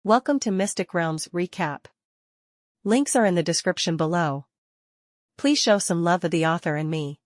Welcome to Mystic Realms Recap. Links are in the description below. Please show some love of the author and me.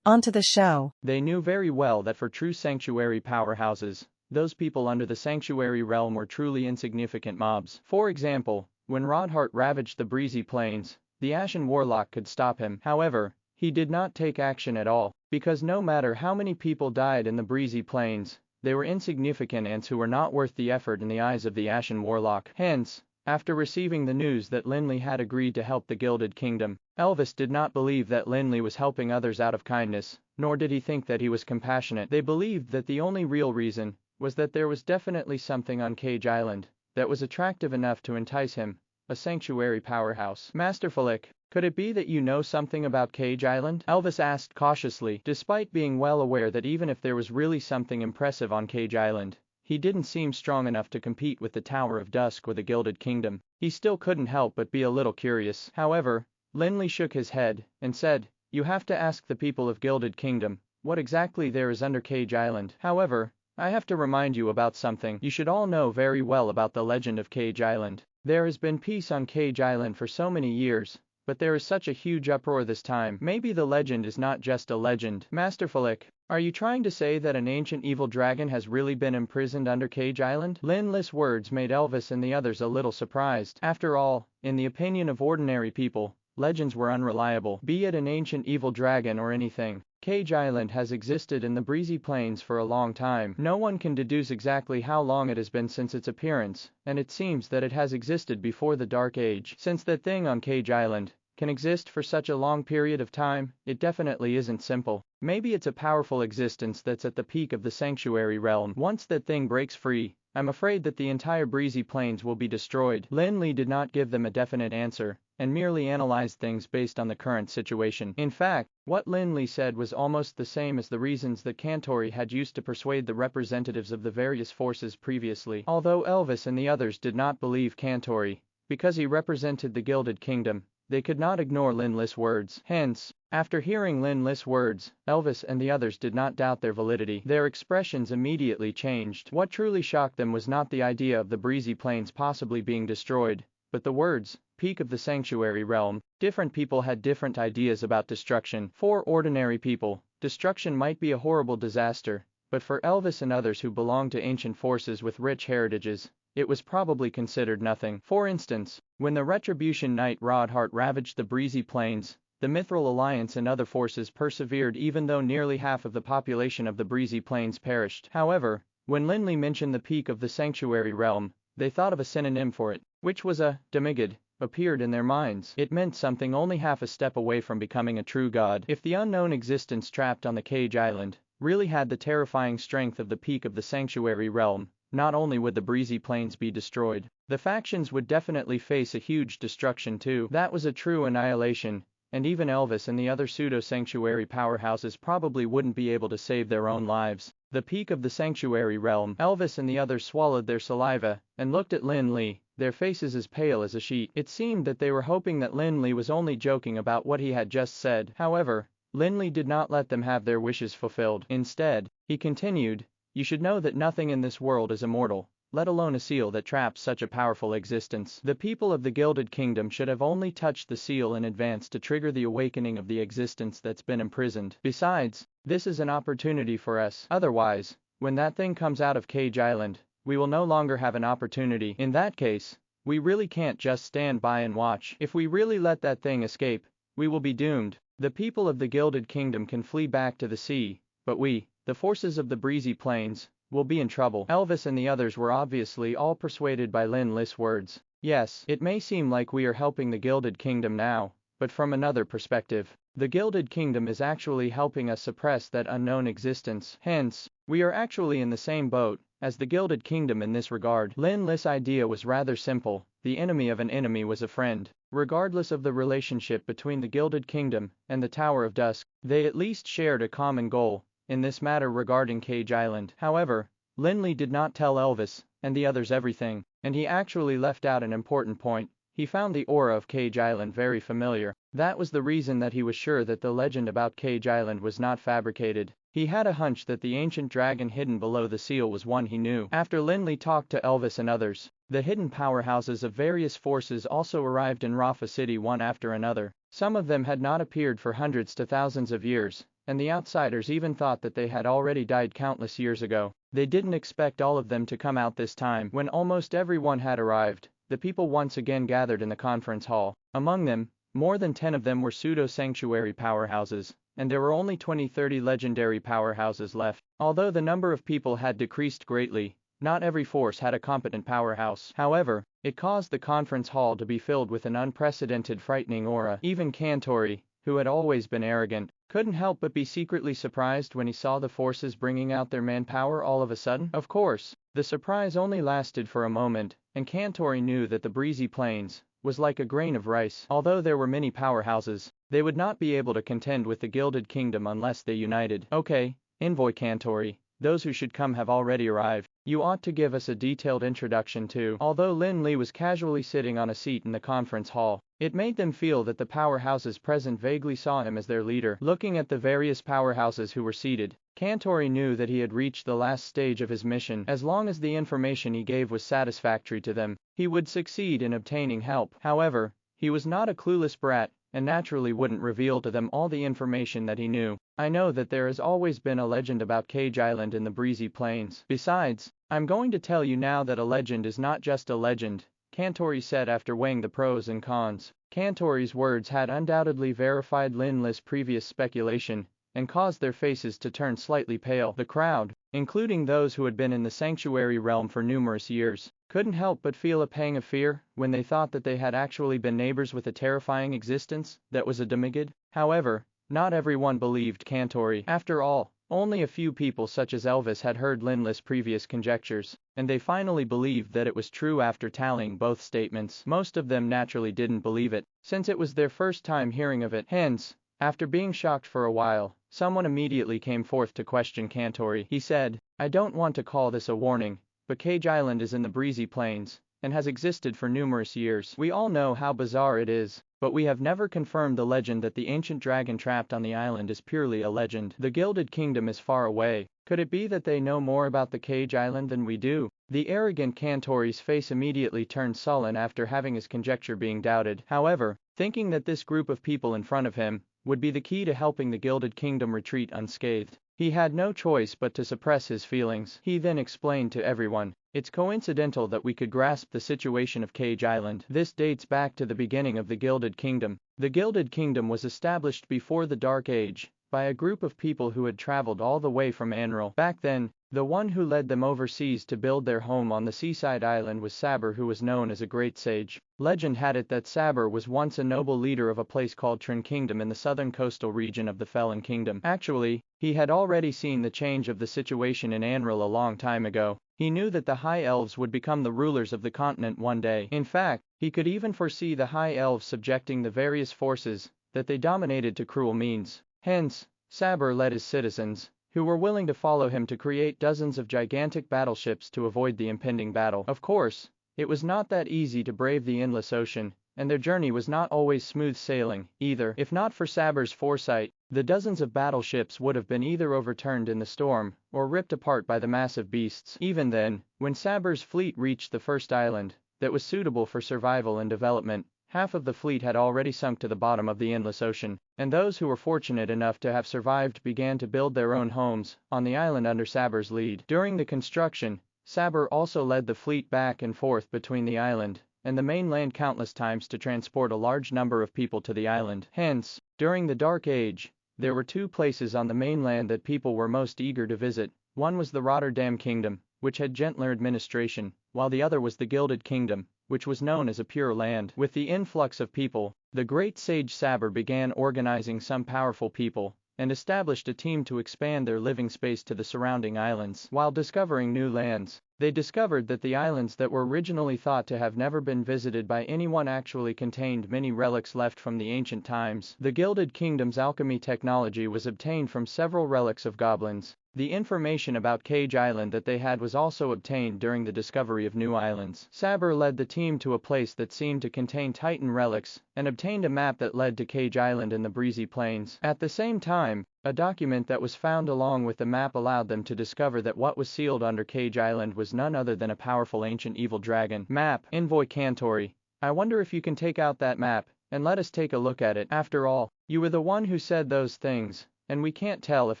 On to the show. They knew very well that for true sanctuary powerhouses, those people under the sanctuary realm were truly insignificant mobs. For example, when Rodhart ravaged the breezy plains, the Ashen Warlock could stop him. However, he did not take action at all, because no matter how many people died in the breezy plains, they were insignificant ants who were not worth the effort in the eyes of the Ashen Warlock. Hence, after receiving the news that Lin Li had agreed to help the Gilded Kingdom, Elvis did not believe that Lin Li was helping others out of kindness, nor did he think that he was compassionate. They believed that the only real reason was that there was definitely something on Cage Island that was attractive enough to entice him, a sanctuary powerhouse. Master Flick, could it be that you know something about Cage Island? Elvis asked cautiously, despite being well aware that even if there was really something impressive on Cage Island, he didn't seem strong enough to compete with the Tower of Dusk or the Gilded Kingdom. He still couldn't help but be a little curious. However, Lin Li shook his head and said, "You have to ask the people of Gilded Kingdom what exactly there is under Cage Island. However, I have to remind you about something. You should all know very well about the legend of Cage Island. There has been peace on Cage Island for so many years, but there is such a huge uproar this time. Maybe the legend is not just a legend." Master Flick, are you trying to say that an ancient evil dragon has really been imprisoned under Cage Island? Lin Li's words made Elvis and the others a little surprised. After all, in the opinion of ordinary people, legends were unreliable. Be it an ancient evil dragon or anything, Cage Island has existed in the breezy plains for a long time. No one can deduce exactly how long it has been since its appearance, and it seems that it has existed before the Dark Age. Since that thing on Cage Island can exist for such a long period of time, it definitely isn't simple. Maybe it's a powerful existence that's at the peak of the sanctuary realm. Once that thing breaks free, I'm afraid that the entire breezy plains will be destroyed. Lin Li did not give them a definite answer, and merely analyzed things based on the current situation. In fact, what Lin Li said was almost the same as the reasons that Cantori had used to persuade the representatives of the various forces previously. Although Elvis and the others did not believe Cantori, because he represented the Gilded Kingdom, they could not ignore Lin Li's words. Hence, after hearing Lin Li's words, Elvis and the others did not doubt their validity. Their expressions immediately changed. What truly shocked them was not the idea of the breezy plains possibly being destroyed, but the words, "peak of the sanctuary realm." Different people had different ideas about destruction. For ordinary people, destruction might be a horrible disaster, but for Elvis and others who belonged to ancient forces with rich heritages, it was probably considered nothing. For instance, when the Retribution Knight Rodhart ravaged the breezy plains, the Mithril Alliance and other forces persevered even though nearly half of the population of the breezy plains perished. However, when Lin Li mentioned the peak of the sanctuary realm, they thought of a synonym for it, which was a demigod, appeared in their minds. It meant something only half a step away from becoming a true god. If the unknown existence trapped on the Cage Island really had the terrifying strength of the peak of the sanctuary realm, not only would the breezy plains be destroyed, the factions would definitely face a huge destruction too. That was a true annihilation, and even Elvis and the other pseudo-sanctuary powerhouses probably wouldn't be able to save their own lives. The peak of the sanctuary realm. Elvis and the others swallowed their saliva and looked at Lin Li, their faces as pale as a sheet. It seemed that they were hoping that Lin Li was only joking about what he had just said. However, Lin Li did not let them have their wishes fulfilled. Instead, he continued, "You should know that nothing in this world is immortal, let alone a seal that traps such a powerful existence. The people of the Gilded Kingdom should have only touched the seal in advance to trigger the awakening of the existence that's been imprisoned. Besides, this is an opportunity for us. Otherwise, when that thing comes out of Cage Island, we will no longer have an opportunity. In that case, we really can't just stand by and watch. If we really let that thing escape, we will be doomed. The people of the Gilded Kingdom can flee back to the sea, but we, the forces of the breezy plains, will be in trouble." Elvis and the others were obviously all persuaded by Lin Li's words. Yes, it may seem like we are helping the Gilded Kingdom now, but from another perspective, the Gilded Kingdom is actually helping us suppress that unknown existence. Hence, we are actually in the same boat as the Gilded Kingdom in this regard. Lin Li's idea was rather simple. The enemy of an enemy was a friend. Regardless of the relationship between the Gilded Kingdom and the Tower of Dusk, they at least shared a common goal in this matter regarding Cage Island. However, Lin Li did not tell Elvis and the others everything, and he actually left out an important point. He found the aura of Cage Island very familiar. That was the reason that he was sure that the legend about Cage Island was not fabricated. He had a hunch that the ancient dragon hidden below the seal was one he knew. After Lin Li talked to Elvis and others, The hidden powerhouses of various forces also arrived in Rafa City one after another. Some of them had not appeared for hundreds to thousands of years, and the outsiders even thought that they had already died countless years ago. They didn't expect all of them to come out this time. When almost everyone had arrived, the people once again gathered in the conference hall. Among them, more than 10 of them were pseudo-sanctuary powerhouses, and there were only 20-30 legendary powerhouses left. Although the number of people had decreased greatly, not every force had a competent powerhouse. However, it caused the conference hall to be filled with an unprecedented frightening aura. Even Kantori, who had always been arrogant, couldn't help but be secretly surprised when he saw the forces bringing out their manpower all of a sudden. Of course, the surprise only lasted for a moment, and Kantori knew that the breezy plains was like a grain of rice. Although there were many powerhouses, they would not be able to contend with the Gilded Kingdom unless they united. Okay, envoy Kantori, those who should come have already arrived. You ought to give us a detailed introduction too. Although Lin Li was casually sitting on a seat in the conference hall, it made them feel that the powerhouses present vaguely saw him as their leader. Looking at the various powerhouses who were seated, Kantori knew that he had reached the last stage of his mission. As long as the information he gave was satisfactory to them, he would succeed in obtaining help. However, he was not a clueless brat, and naturally wouldn't reveal to them all the information that he knew. I know that there has always been a legend about Cage Island in the breezy plains. Besides, I'm going to tell you now that a legend is not just a legend, Kantori said after weighing the pros and cons. Kantori's words had undoubtedly verified Lin Li's previous speculation, and caused their faces to turn slightly pale. The crowd, including those who had been in the sanctuary realm for numerous years, couldn't help but feel a pang of fear when they thought that they had actually been neighbors with a terrifying existence that was a demigod. However, not everyone believed Kantori. After all, only a few people such as Elvis had heard Lin Li's previous conjectures, and they finally believed that it was true after tallying both statements. Most of them naturally didn't believe it, since it was their first time hearing of it. Hence, after being shocked for a while, someone immediately came forth to question Kantori. He said, "I don't want to call this a warning, but Cage Island is in the breezy plains, and has existed for numerous years. We all know how bizarre it is, but we have never confirmed the legend that the ancient dragon trapped on the island is purely a legend. The Gilded Kingdom is far away. Could it be that they know more about the Cage Island than we do?" The arrogant Kantori's face immediately turned sullen after having his conjecture being doubted. However, thinking that this group of people in front of him would be the key to helping the Gilded Kingdom retreat unscathed, he had no choice but to suppress his feelings. He then explained to everyone, "It's coincidental that we could grasp the situation of Cage Island. This dates back to the beginning of the Gilded Kingdom. The Gilded Kingdom was established before the Dark Age by a group of people who had traveled all the way from Anral. Back then, the one who led them overseas to build their home on the seaside island was Saber, who was known as a great sage. Legend had it that Saber was once a noble leader of a place called Trin Kingdom in the southern coastal region of the Felon Kingdom. Actually, he had already seen the change of the situation in Anral a long time ago. He knew that the High Elves would become the rulers of the continent one day. In fact, he could even foresee the High Elves subjecting the various forces that they dominated to cruel means. Hence, Saber led his citizens, who were willing to follow him, to create dozens of gigantic battleships to avoid the impending battle. Of course, it was not that easy to brave the endless ocean, and their journey was not always smooth sailing, either. If not for Saber's foresight, the dozens of battleships would have been either overturned in the storm, or ripped apart by the massive beasts. Even then, when Saber's fleet reached the first island that was suitable for survival and development, half of the fleet had already sunk to the bottom of the endless ocean, and those who were fortunate enough to have survived began to build their own homes on the island under Saber's lead. During the construction, Saber also led the fleet back and forth between the island and the mainland countless times to transport a large number of people to the island. Hence, during the Dark Age, there were two places on the mainland that people were most eager to visit. One was the Rotterdam Kingdom, which had gentler administration, while the other was the Gilded Kingdom, which was known as a pure land. With the influx of people, the great sage Saber began organizing some powerful people, and established a team to expand their living space to the surrounding islands. While discovering new lands, they discovered that the islands that were originally thought to have never been visited by anyone actually contained many relics left from the ancient times. The Gilded Kingdom's alchemy technology was obtained from several relics of goblins. The information about Cage Island that they had was also obtained during the discovery of new islands. Saber led the team to a place that seemed to contain Titan relics, and obtained a map that led to Cage Island in the breezy plains. At the same time, A document that was found along with the map allowed them to discover that what was sealed under Cage Island was none other than a powerful ancient evil dragon. Map, Envoy Kantori. I wonder if you can take out that map, and let us take a look at it. After all, you were the one who said those things, and we can't tell if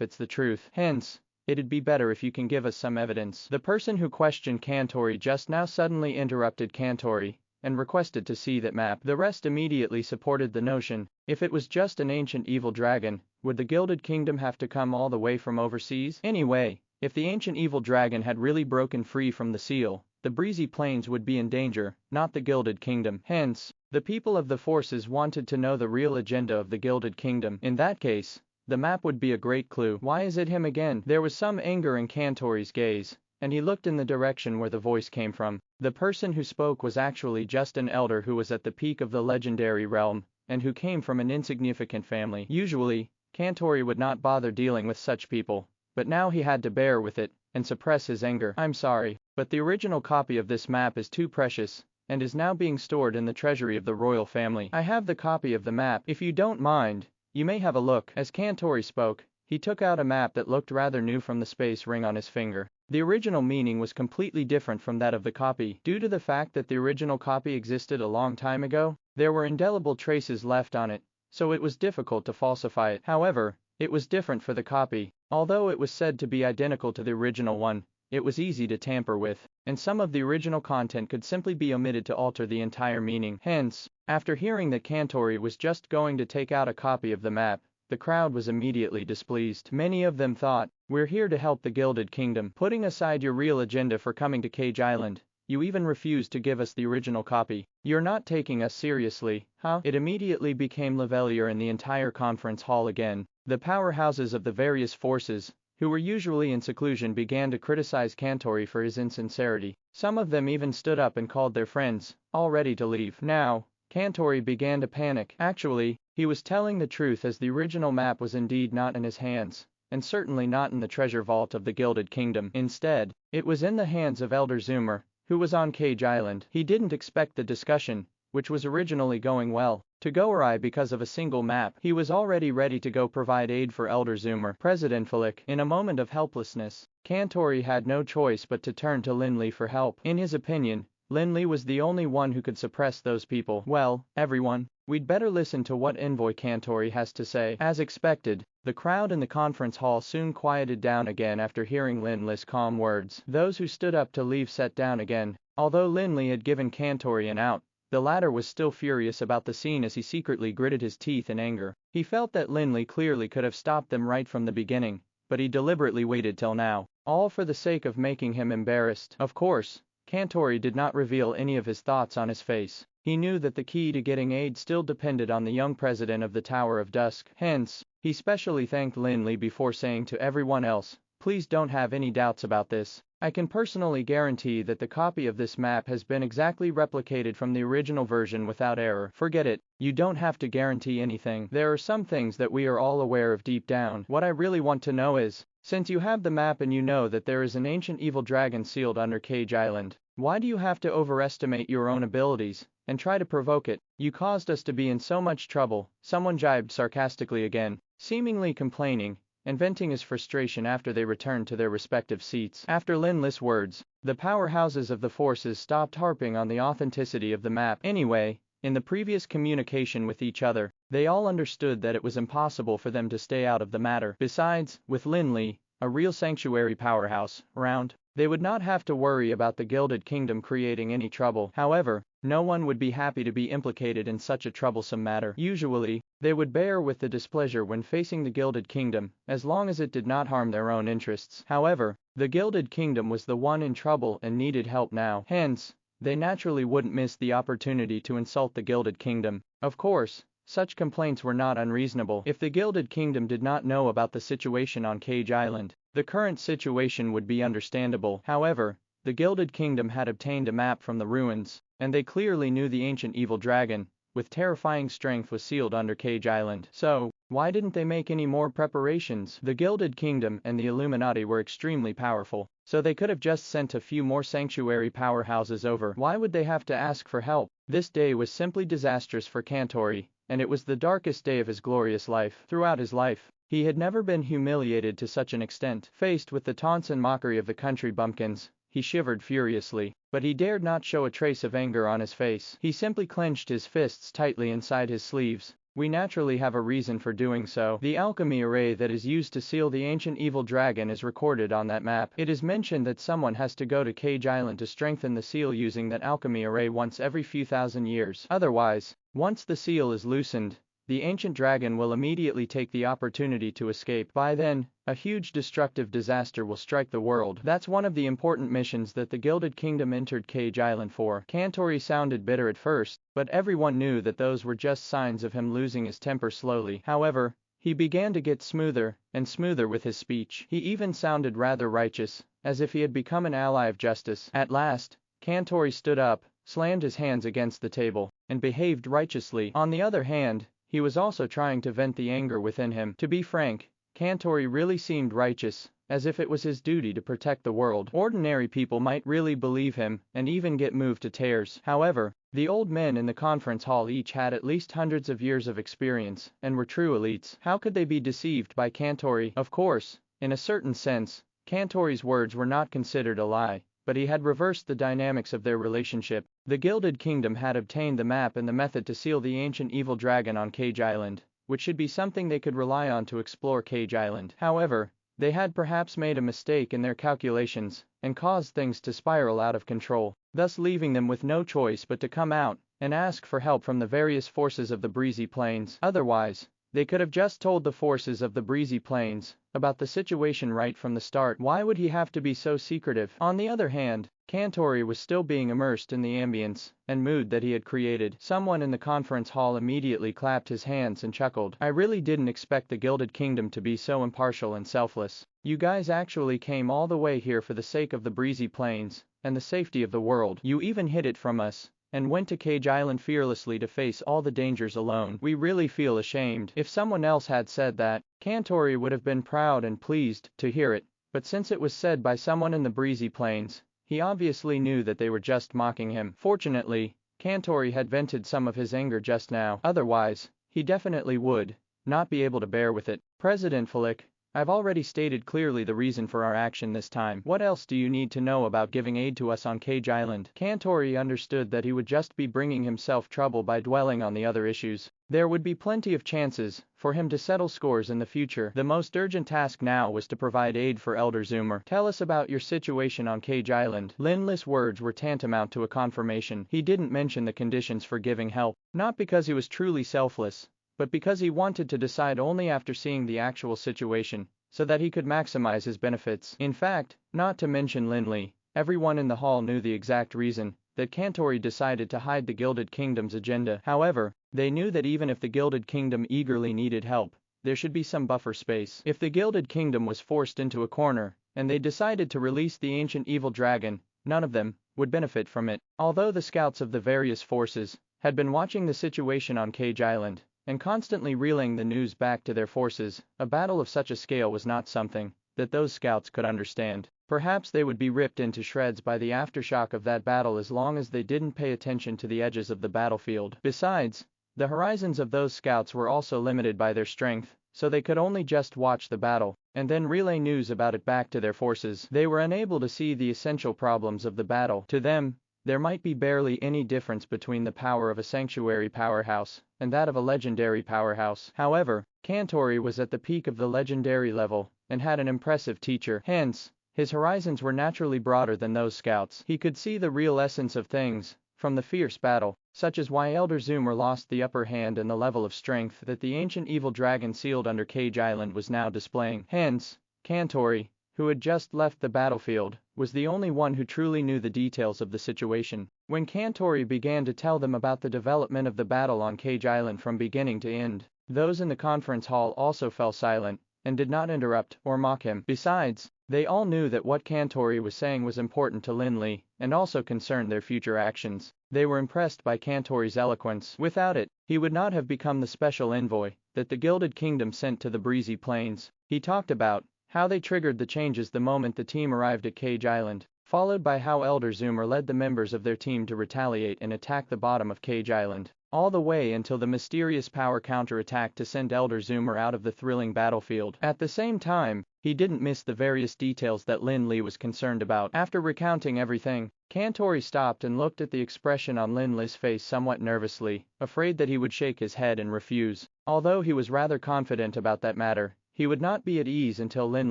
it's the truth. Hence, it'd be better if you can give us some evidence. The person who questioned Kantori just now suddenly interrupted Kantori, and requested to see that map. The rest immediately supported the notion. If it was just an ancient evil dragon, would the Gilded Kingdom have to come all the way from overseas? Anyway, if the ancient evil dragon had really broken free from the seal, the breezy plains would be in danger, not the Gilded Kingdom. Hence, the people of the forces wanted to know the real agenda of the Gilded Kingdom. In that case, the map would be a great clue. Why is it him again? There was some anger in Kantori's gaze, and he looked in the direction where the voice came from. The person who spoke was actually just an elder who was at the peak of the legendary realm, and who came from an insignificant family. Usually, Kantori would not bother dealing with such people, but now he had to bear with it, and suppress his anger. I'm sorry, but the original copy of this map is too precious, and is now being stored in the treasury of the royal family. I have the copy of the map. If you don't mind, you may have a look. As Kantori spoke, he took out a map that looked rather new from the space ring on his finger. The original meaning was completely different from that of the copy. Due to the fact that the original copy existed a long time ago, there were indelible traces left on it, so it was difficult to falsify it. However, it was different for the copy. Although it was said to be identical to the original one, it was easy to tamper with, and some of the original content could simply be omitted to alter the entire meaning. Hence, after hearing that Kantori was just going to take out a copy of the map, the crowd was immediately displeased. Many of them thought, "We're here to help the Gilded Kingdom. Putting aside your real agenda for coming to Cage Island, you even refused to give us the original copy. You're not taking us seriously, huh?" It immediately became Lavalier in the entire conference hall again. The powerhouses of the various forces, who were usually in seclusion, began to criticize Kantori for his insincerity. Some of them even stood up and called their friends, all ready to leave. Now, Kantori began to panic. Actually, he was telling the truth, as the original map was indeed not in his hands, and certainly not in the treasure vault of the Gilded Kingdom. Instead, it was in the hands of Elder Zoomer, who was on Cage Island. He didn't expect the discussion, which was originally going well, to go awry because of a single map. He was already ready to go provide aid for Elder Zoomer. President Flick. In a moment of helplessness, Kantori had no choice but to turn to Lin Li for help. In his opinion, Lin Li was the only one who could suppress those people. Well, everyone, we'd better listen to what Envoy Kantori has to say. As expected, the crowd in the conference hall soon quieted down again after hearing Lin Li's calm words. Those who stood up to leave sat down again. Although Lin Li had given Kantori an out, the latter was still furious about the scene as he secretly gritted his teeth in anger. He felt that Lin Li clearly could have stopped them right from the beginning, but he deliberately waited till now, all for the sake of making him embarrassed. Of course, Kantori did not reveal any of his thoughts on his face. He knew that the key to getting aid still depended on the young president of the Tower of Dusk. Hence, he specially thanked Lin Li before saying to everyone else, "Please don't have any doubts about this. I can personally guarantee that the copy of this map has been exactly replicated from the original version without error." Forget it, you don't have to guarantee anything. There are some things that we are all aware of deep down. What I really want to know is, since you have the map and you know that there is an ancient evil dragon sealed under Cage Island, why do you have to overestimate your own abilities and try to provoke it? You caused us to be in so much trouble. Someone jibed sarcastically again, seemingly complaining, and venting his frustration after they returned to their respective seats. After Lin Li's words, the powerhouses of the forces stopped harping on the authenticity of the map. Anyway, in the previous communication with each other, they all understood that it was impossible for them to stay out of the matter. Besides, with Lin Li, a real sanctuary powerhouse, around, they would not have to worry about the Gilded Kingdom creating any trouble. However, no one would be happy to be implicated in such a troublesome matter. Usually, they would bear with the displeasure when facing the Gilded Kingdom, as long as it did not harm their own interests. However, the Gilded Kingdom was the one in trouble and needed help now. Hence, they naturally wouldn't miss the opportunity to insult the Gilded Kingdom. Of course, such complaints were not unreasonable. If the Gilded Kingdom did not know about the situation on Cage Island, the current situation would be understandable. However, the Gilded Kingdom had obtained a map from the ruins, and they clearly knew the ancient evil dragon, with terrifying strength, was sealed under Cage Island. So, why didn't they make any more preparations? The Gilded Kingdom and the Illuminati were extremely powerful, so they could have just sent a few more sanctuary powerhouses over. Why would they have to ask for help? This day was simply disastrous for Kantori, and it was the darkest day of his glorious life. Throughout his life, He had never been humiliated to such an extent. Faced with the taunts and mockery of the country bumpkins, he shivered furiously, but he dared not show a trace of anger on his face. He simply clenched his fists tightly inside his sleeves. We naturally have a reason for doing so. The alchemy array that is used to seal the ancient evil dragon is recorded on that map. It is mentioned that someone has to go to Cage Island to strengthen the seal using that alchemy array once every few thousand years. Otherwise, once the seal is loosened, the ancient dragon will immediately take the opportunity to escape. By then, a huge destructive disaster will strike the world. That's one of the important missions that the Gilded Kingdom entered Cage Island for. Kantori sounded bitter at first, but everyone knew that those were just signs of him losing his temper slowly. However, he began to get smoother and smoother with his speech. He even sounded rather righteous, as if he had become an ally of justice. At last, Kantori stood up, slammed his hands against the table, and behaved righteously. On the other hand, he was also trying to vent the anger within him. To be frank, Kantori really seemed righteous, as if it was his duty to protect the world. Ordinary people might really believe him, and even get moved to tears. However, the old men in the conference hall each had at least hundreds of years of experience, and were true elites. How could they be deceived by Kantori? Of course, in a certain sense, Kantori's words were not considered a lie, but he had reversed the dynamics of their relationship. The Gilded Kingdom had obtained the map and the method to seal the ancient evil dragon on Cage Island, which should be something they could rely on to explore Cage Island. However, they had perhaps made a mistake in their calculations, and caused things to spiral out of control, thus leaving them with no choice but to come out and ask for help from the various forces of the Breezy Plains. Otherwise, they could have just told the forces of the Breezy Plains about the situation right from the start. Why would he have to be so secretive? On the other hand, Kantori was still being immersed in the ambience and mood that he had created. Someone in the conference hall immediately clapped his hands and chuckled. I really didn't expect the Gilded Kingdom to be so impartial and selfless. You guys actually came all the way here for the sake of the Breezy Plains and the safety of the world. You even hid it from us and went to Cage Island fearlessly to face all the dangers alone. We really feel ashamed. If someone else had said that, Kantori would have been proud and pleased to hear it, but since it was said by someone in the Breezy Plains, he obviously knew that they were just mocking him. Fortunately, Kantori had vented some of his anger just now. Otherwise, he definitely would not be able to bear with it. President Flick, I've already stated clearly the reason for our action this time. What else do you need to know about giving aid to us on Cage Island? Kantori understood that he would just be bringing himself trouble by dwelling on the other issues. There would be plenty of chances for him to settle scores in the future. The most urgent task now was to provide aid for Elder Zoomer. Tell us about your situation on Cage Island. Lin Li's words were tantamount to a confirmation. He didn't mention the conditions for giving help, not because he was truly selfless, but because he wanted to decide only after seeing the actual situation, so that he could maximize his benefits. In fact, not to mention Lin Li, everyone in the hall knew the exact reason that Kantori decided to hide the Gilded Kingdom's agenda. However, they knew that even if the Gilded Kingdom eagerly needed help, there should be some buffer space. If the Gilded Kingdom was forced into a corner, and they decided to release the ancient evil dragon, none of them would benefit from it. Although the scouts of the various forces had been watching the situation on Cage Island, and constantly relaying the news back to their forces, a battle of such a scale was not something that those scouts could understand. Perhaps they would be ripped into shreds by the aftershock of that battle as long as they didn't pay attention to the edges of the battlefield. Besides, the horizons of those scouts were also limited by their strength, so they could only just watch the battle, and then relay news about it back to their forces. They were unable to see the essential problems of the battle. To them, there might be barely any difference between the power of a sanctuary powerhouse and that of a legendary powerhouse. However, Kantori was at the peak of the legendary level and had an impressive teacher. Hence, his horizons were naturally broader than those scouts. He could see the real essence of things from the fierce battle, such as why Elder Zoomer lost the upper hand and the level of strength that the ancient evil dragon sealed under Cage Island was now displaying. Hence, Kantori, who had just left the battlefield, was the only one who truly knew the details of the situation. When Kantori began to tell them about the development of the battle on Cage Island from beginning to end, those in the conference hall also fell silent and did not interrupt or mock him. Besides, they all knew that what Kantori was saying was important to Lin Li and also concerned their future actions. They were impressed by Kantori's eloquence. Without it, he would not have become the special envoy that the Gilded Kingdom sent to the Breezy Plains. He talked about how they triggered the changes the moment the team arrived at Cage Island, followed by how Elder Zoomer led the members of their team to retaliate and attack the bottom of Cage Island. all the way until the mysterious power counterattack to send Elder Zoomer out of the thrilling battlefield. At the same time, he didn't miss the various details that Lin Li was concerned about. After recounting everything, Kantori stopped and looked at the expression on Lin Li's face somewhat nervously, afraid that he would shake his head and refuse. Although he was rather confident about that matter, he would not be at ease until Lin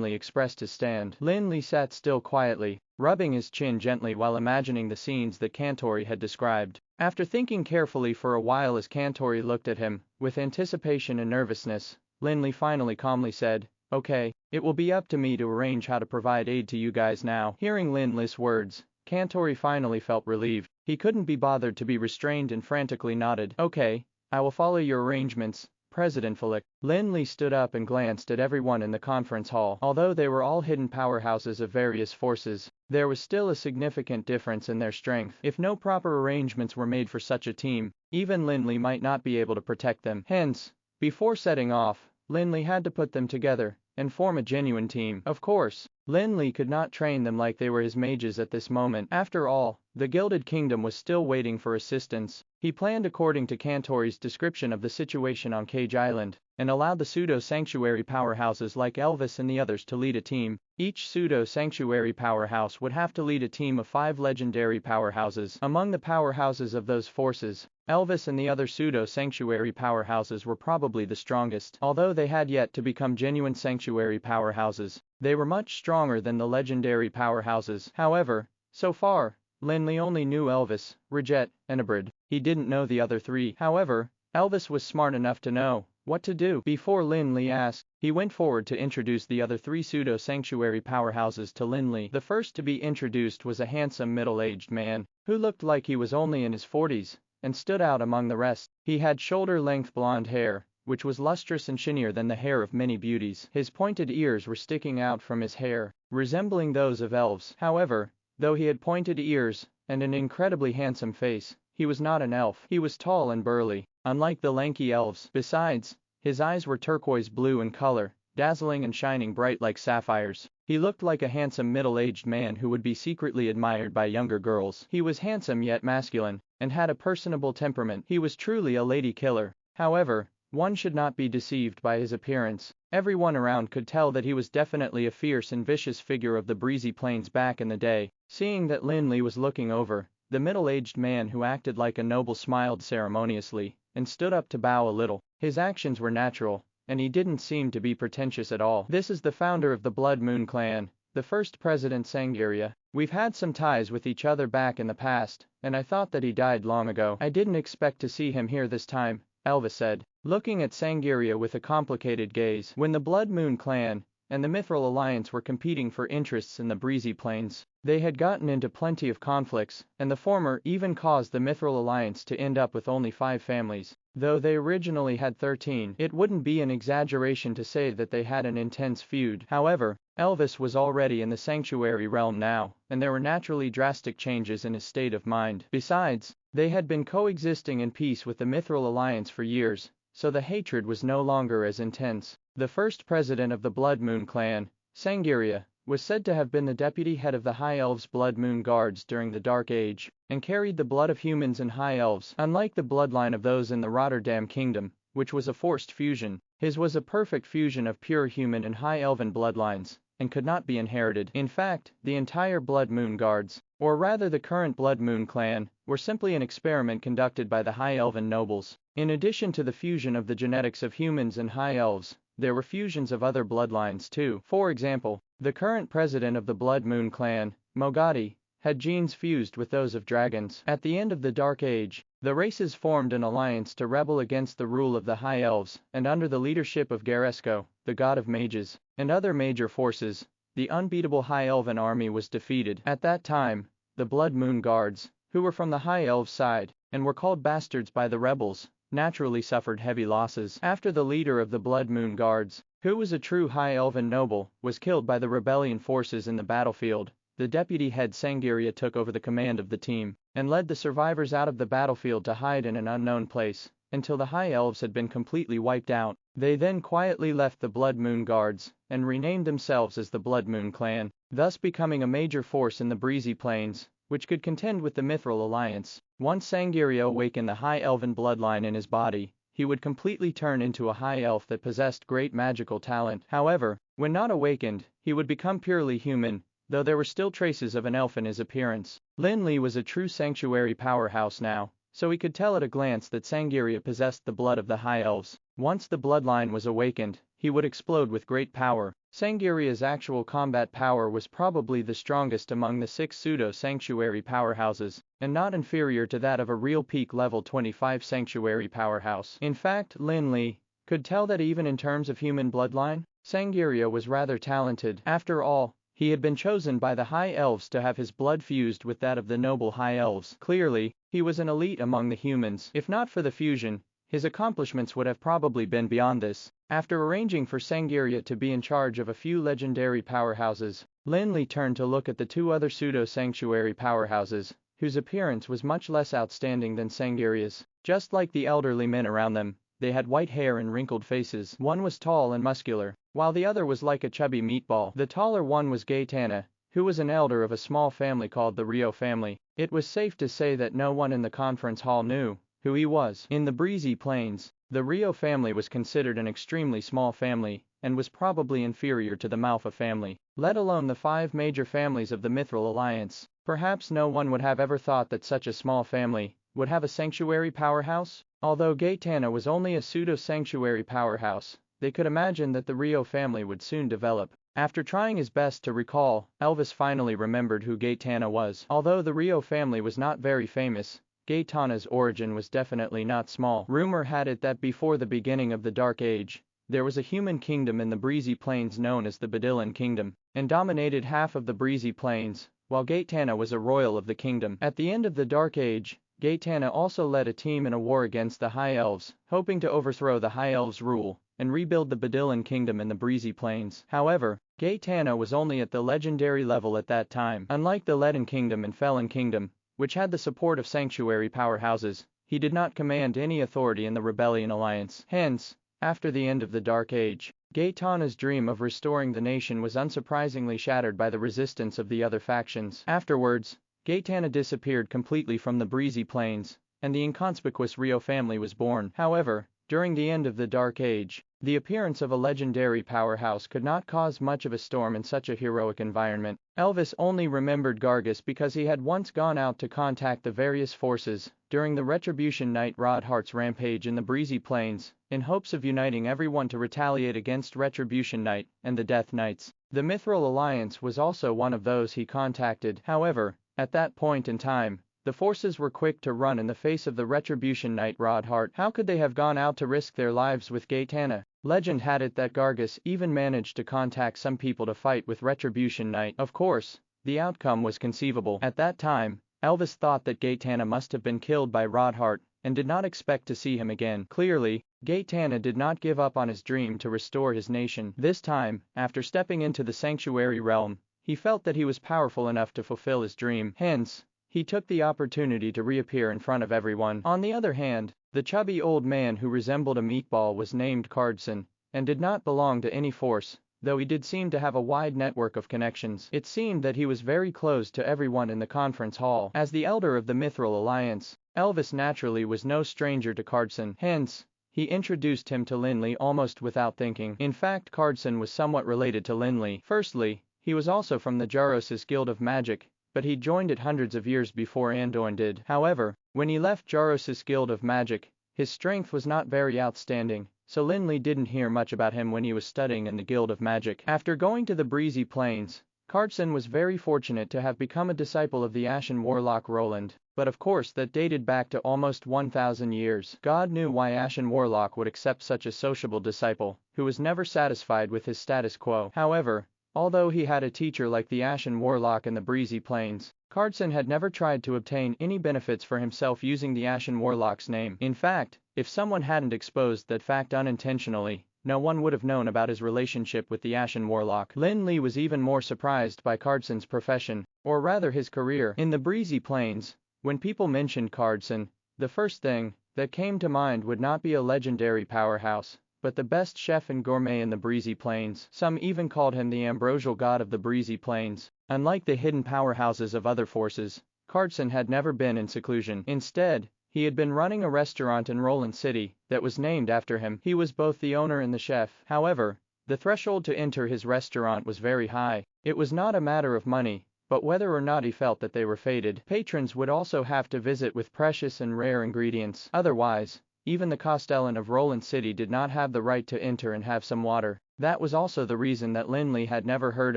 Li expressed his stand. Lin Li sat still quietly, rubbing his chin gently while imagining the scenes that Kantori had described. After thinking carefully for a while as Kantori looked at him, with anticipation and nervousness, Lin Li finally calmly said, "Okay, it will be up to me to arrange how to provide aid to you guys now." Hearing Lin Li's words, Kantori finally felt relieved. He couldn't be bothered to be restrained and frantically nodded. "Okay, I will follow your arrangements, President Flick." Lin Li stood up and glanced at everyone in the conference hall. Although they were all hidden powerhouses of various forces, there was still a significant difference in their strength. If no proper arrangements were made for such a team, even Lin Li might not be able to protect them. Hence, before setting off, Lin Li had to put them together and form a genuine team. Of course, Lin Li could not train them like they were his mages at this moment. After all, the Gilded Kingdom was still waiting for assistance. He planned according to Kantori's description of the situation on Cage Island, and allowed the pseudo-sanctuary powerhouses like Elvis and the others to lead a team. Each pseudo-sanctuary powerhouse would have to lead a team of 5 legendary powerhouses. Among the powerhouses of those forces, Elvis and the other pseudo-sanctuary powerhouses were probably the strongest. Although they had yet to become genuine sanctuary powerhouses, they were much stronger than the legendary powerhouses. However, so far, Lin Li only knew Elvis, Rajet, and Abrid. He didn't know the other 3. However, Elvis was smart enough to know what to do. Before Lin Li asked, he went forward to introduce the other 3 pseudo-sanctuary powerhouses to Lin Li. The first to be introduced was a handsome middle-aged man, who looked like he was only in his 40s, and stood out among the rest. He had shoulder-length blonde hair, which was lustrous and shinier than the hair of many beauties. His pointed ears were sticking out from his hair, resembling those of elves. However, though he had pointed ears and an incredibly handsome face, he was not an elf. He was tall and burly, unlike the lanky elves. Besides, his eyes were turquoise blue in color, dazzling and shining bright like sapphires. He looked like a handsome middle-aged man who would be secretly admired by younger girls. He was handsome yet masculine, and had a personable temperament. He was truly a lady killer. However, one should not be deceived by his appearance. Everyone around could tell that he was definitely a fierce and vicious figure of the breezy plains back in the day. Seeing that Lin Li was looking over, the middle-aged man who acted like a noble smiled ceremoniously, and stood up to bow a little. His actions were natural, and he didn't seem to be pretentious at all. "This is the founder of the Blood Moon clan, the first president Sangaria. We've had some ties with each other back in the past, and I thought that he died long ago. I didn't expect to see him here this time," Elvis said, looking at Sangaria with a complicated gaze. When the Blood Moon clan and the Mithril Alliance were competing for interests in the breezy plains, they had gotten into plenty of conflicts, and the former even caused the Mithril Alliance to end up with only 5 families. Though they originally had 13, it wouldn't be an exaggeration to say that they had an intense feud. However, Elvis was already in the sanctuary realm now, and there were naturally drastic changes in his state of mind. Besides, they had been coexisting in peace with the Mithril Alliance for years, so the hatred was no longer as intense. The first president of the Blood Moon clan, Sangaria, was said to have been the deputy head of the High Elves' Blood Moon Guards during the Dark Age, and carried the blood of humans and High Elves. Unlike the bloodline of those in the Rotterdam Kingdom, which was a forced fusion, his was a perfect fusion of pure human and High Elven bloodlines, and could not be inherited. In fact, the entire Blood Moon Guards, or rather the current Blood Moon clan, were simply an experiment conducted by the High Elven nobles. In addition to the fusion of the genetics of humans and High Elves, there were fusions of other bloodlines too. For example, the current president of the Blood Moon clan, Mogadi, had genes fused with those of dragons. At the end of the Dark Age, the races formed an alliance to rebel against the rule of the High Elves, and under the leadership of Garesko, the god of mages, and other major forces, the unbeatable High Elven army was defeated. At that time, the Blood Moon Guards, who were from the High Elves side, and were called bastards by the rebels, naturally suffered heavy losses. After the leader of the Blood Moon Guards, who was a true High Elven noble, was killed by the rebellion forces in the battlefield, the deputy head Sangaria took over the command of the team, and led the survivors out of the battlefield to hide in an unknown place, until the High Elves had been completely wiped out. They then quietly left the Blood Moon Guards, and renamed themselves as the Blood Moon Clan, thus becoming a major force in the breezy plains, which could contend with the Mithril Alliance. Once Sangirya awakened the high elven bloodline in his body, he would completely turn into a high elf that possessed great magical talent. However, when not awakened, he would become purely human, though there were still traces of an elf in his appearance. Lin Li was a true sanctuary powerhouse now, so he could tell at a glance that Sangirya possessed the blood of the high elves. Once the bloodline was awakened, he would explode with great power. Sangirya's actual combat power was probably the strongest among the 6 pseudo-sanctuary powerhouses, and not inferior to that of a real peak level 25 sanctuary powerhouse. In fact, Lin Li could tell that even in terms of human bloodline, Sangirya was rather talented. After all, he had been chosen by the High Elves to have his blood fused with that of the noble High Elves. Clearly, he was an elite among the humans. If not for the fusion, his accomplishments would have probably been beyond this. After arranging for Sangirya to be in charge of a few legendary powerhouses, Lin Li turned to look at the 2 other pseudo-sanctuary powerhouses, whose appearance was much less outstanding than Sangirya's. Just like the elderly men around them, they had white hair and wrinkled faces. One was tall and muscular, while the other was like a chubby meatball. The taller one was Gaetana, who was an elder of a small family called the Rio family. It was safe to say that no one in the conference hall knew who he was. In the breezy plains, the Rio family was considered an extremely small family, and was probably inferior to the Manhwa family, let alone the 5 major families of the Mithril Alliance. Perhaps no one would have ever thought that such a small family would have a sanctuary powerhouse. Although Gaetana was only a pseudo-sanctuary powerhouse, they could imagine that the Rio family would soon develop. After trying his best to recall, Elvis finally remembered who Gaetana was. Although the Rio family was not very famous, Gaetana's origin was definitely not small. Rumor had it that before the beginning of the Dark Age, there was a human kingdom in the breezy plains known as the Badillan Kingdom, and dominated half of the breezy plains, while Gaetana was a royal of the kingdom. At the end of the Dark Age, Gaetana also led a team in a war against the High Elves, hoping to overthrow the High Elves' rule and rebuild the Badillan Kingdom in the breezy plains. However, Gaetana was only at the legendary level at that time. Unlike the Leaden Kingdom and Felon Kingdom, which had the support of sanctuary powerhouses, he did not command any authority in the Rebellion Alliance. Hence, after the end of the Dark Age, Gaetana's dream of restoring the nation was unsurprisingly shattered by the resistance of the other factions. Afterwards, Gaetana disappeared completely from the breezy plains, and the inconspicuous Rio family was born. However, during the end of the Dark Age, the appearance of a legendary powerhouse could not cause much of a storm in such a heroic environment. Elvis only remembered Gargus because he had once gone out to contact the various forces during the Retribution Knight Rodhart's rampage in the breezy plains, in hopes of uniting everyone to retaliate against Retribution Knight and the Death Knights. The Mithril Alliance was also one of those he contacted. However, at that point in time, the forces were quick to run in the face of the Retribution Knight Rodhart. How could they have gone out to risk their lives with Gaetana? Legend had it that Gargus even managed to contact some people to fight with Retribution Knight. Of course, the outcome was conceivable. At that time, Elvis thought that Gaetana must have been killed by Rodhart, and did not expect to see him again. Clearly, Gaetana did not give up on his dream to restore his nation. This time, after stepping into the sanctuary realm, he felt that he was powerful enough to fulfill his dream. Hence, he took the opportunity to reappear in front of everyone. On the other hand, the chubby old man who resembled a meatball was named Cardson, and did not belong to any force, though he did seem to have a wide network of connections. It seemed that he was very close to everyone in the conference hall. As the elder of the Mithril Alliance, Elvis naturally was no stranger to Cardson. Hence, he introduced him to Lin Li almost without thinking. In fact, Cardson was somewhat related to Lin Li. Firstly, he was also from the Jaros' Guild of Magic, but he joined it hundreds of years before Andoin did. However, when he left Jaros' Guild of Magic, his strength was not very outstanding, so Lin Li didn't hear much about him when he was studying in the Guild of Magic. After going to the breezy plains, Cardson was very fortunate to have become a disciple of the Ashen Warlock Roland, but of course that dated back to almost 1,000 years. God knew why Ashen Warlock would accept such a sociable disciple, who was never satisfied with his status quo. However, although he had a teacher like the Ashen Warlock in the breezy plains, Cardson had never tried to obtain any benefits for himself using the Ashen Warlock's name. In fact, if someone hadn't exposed that fact unintentionally, no one would have known about his relationship with the Ashen Warlock. Lin Li was even more surprised by Cardson's profession, or rather his career. In the breezy plains, when people mentioned Cardson, the first thing that came to mind would not be a legendary powerhouse, but the best chef and gourmet in the breezy plains. Some even called him the ambrosial god of the breezy plains. Unlike the hidden powerhouses of other forces, Carson had never been in seclusion. Instead, he had been running a restaurant in Roland City that was named after him. He was both the owner and the chef. However, the threshold to enter his restaurant was very high. It was not a matter of money, but whether or not he felt that they were fated. Patrons would also have to visit with precious and rare ingredients. Otherwise, even the Castellan of Roland City did not have the right to enter and have some water. That was also the reason that Lin Li had never heard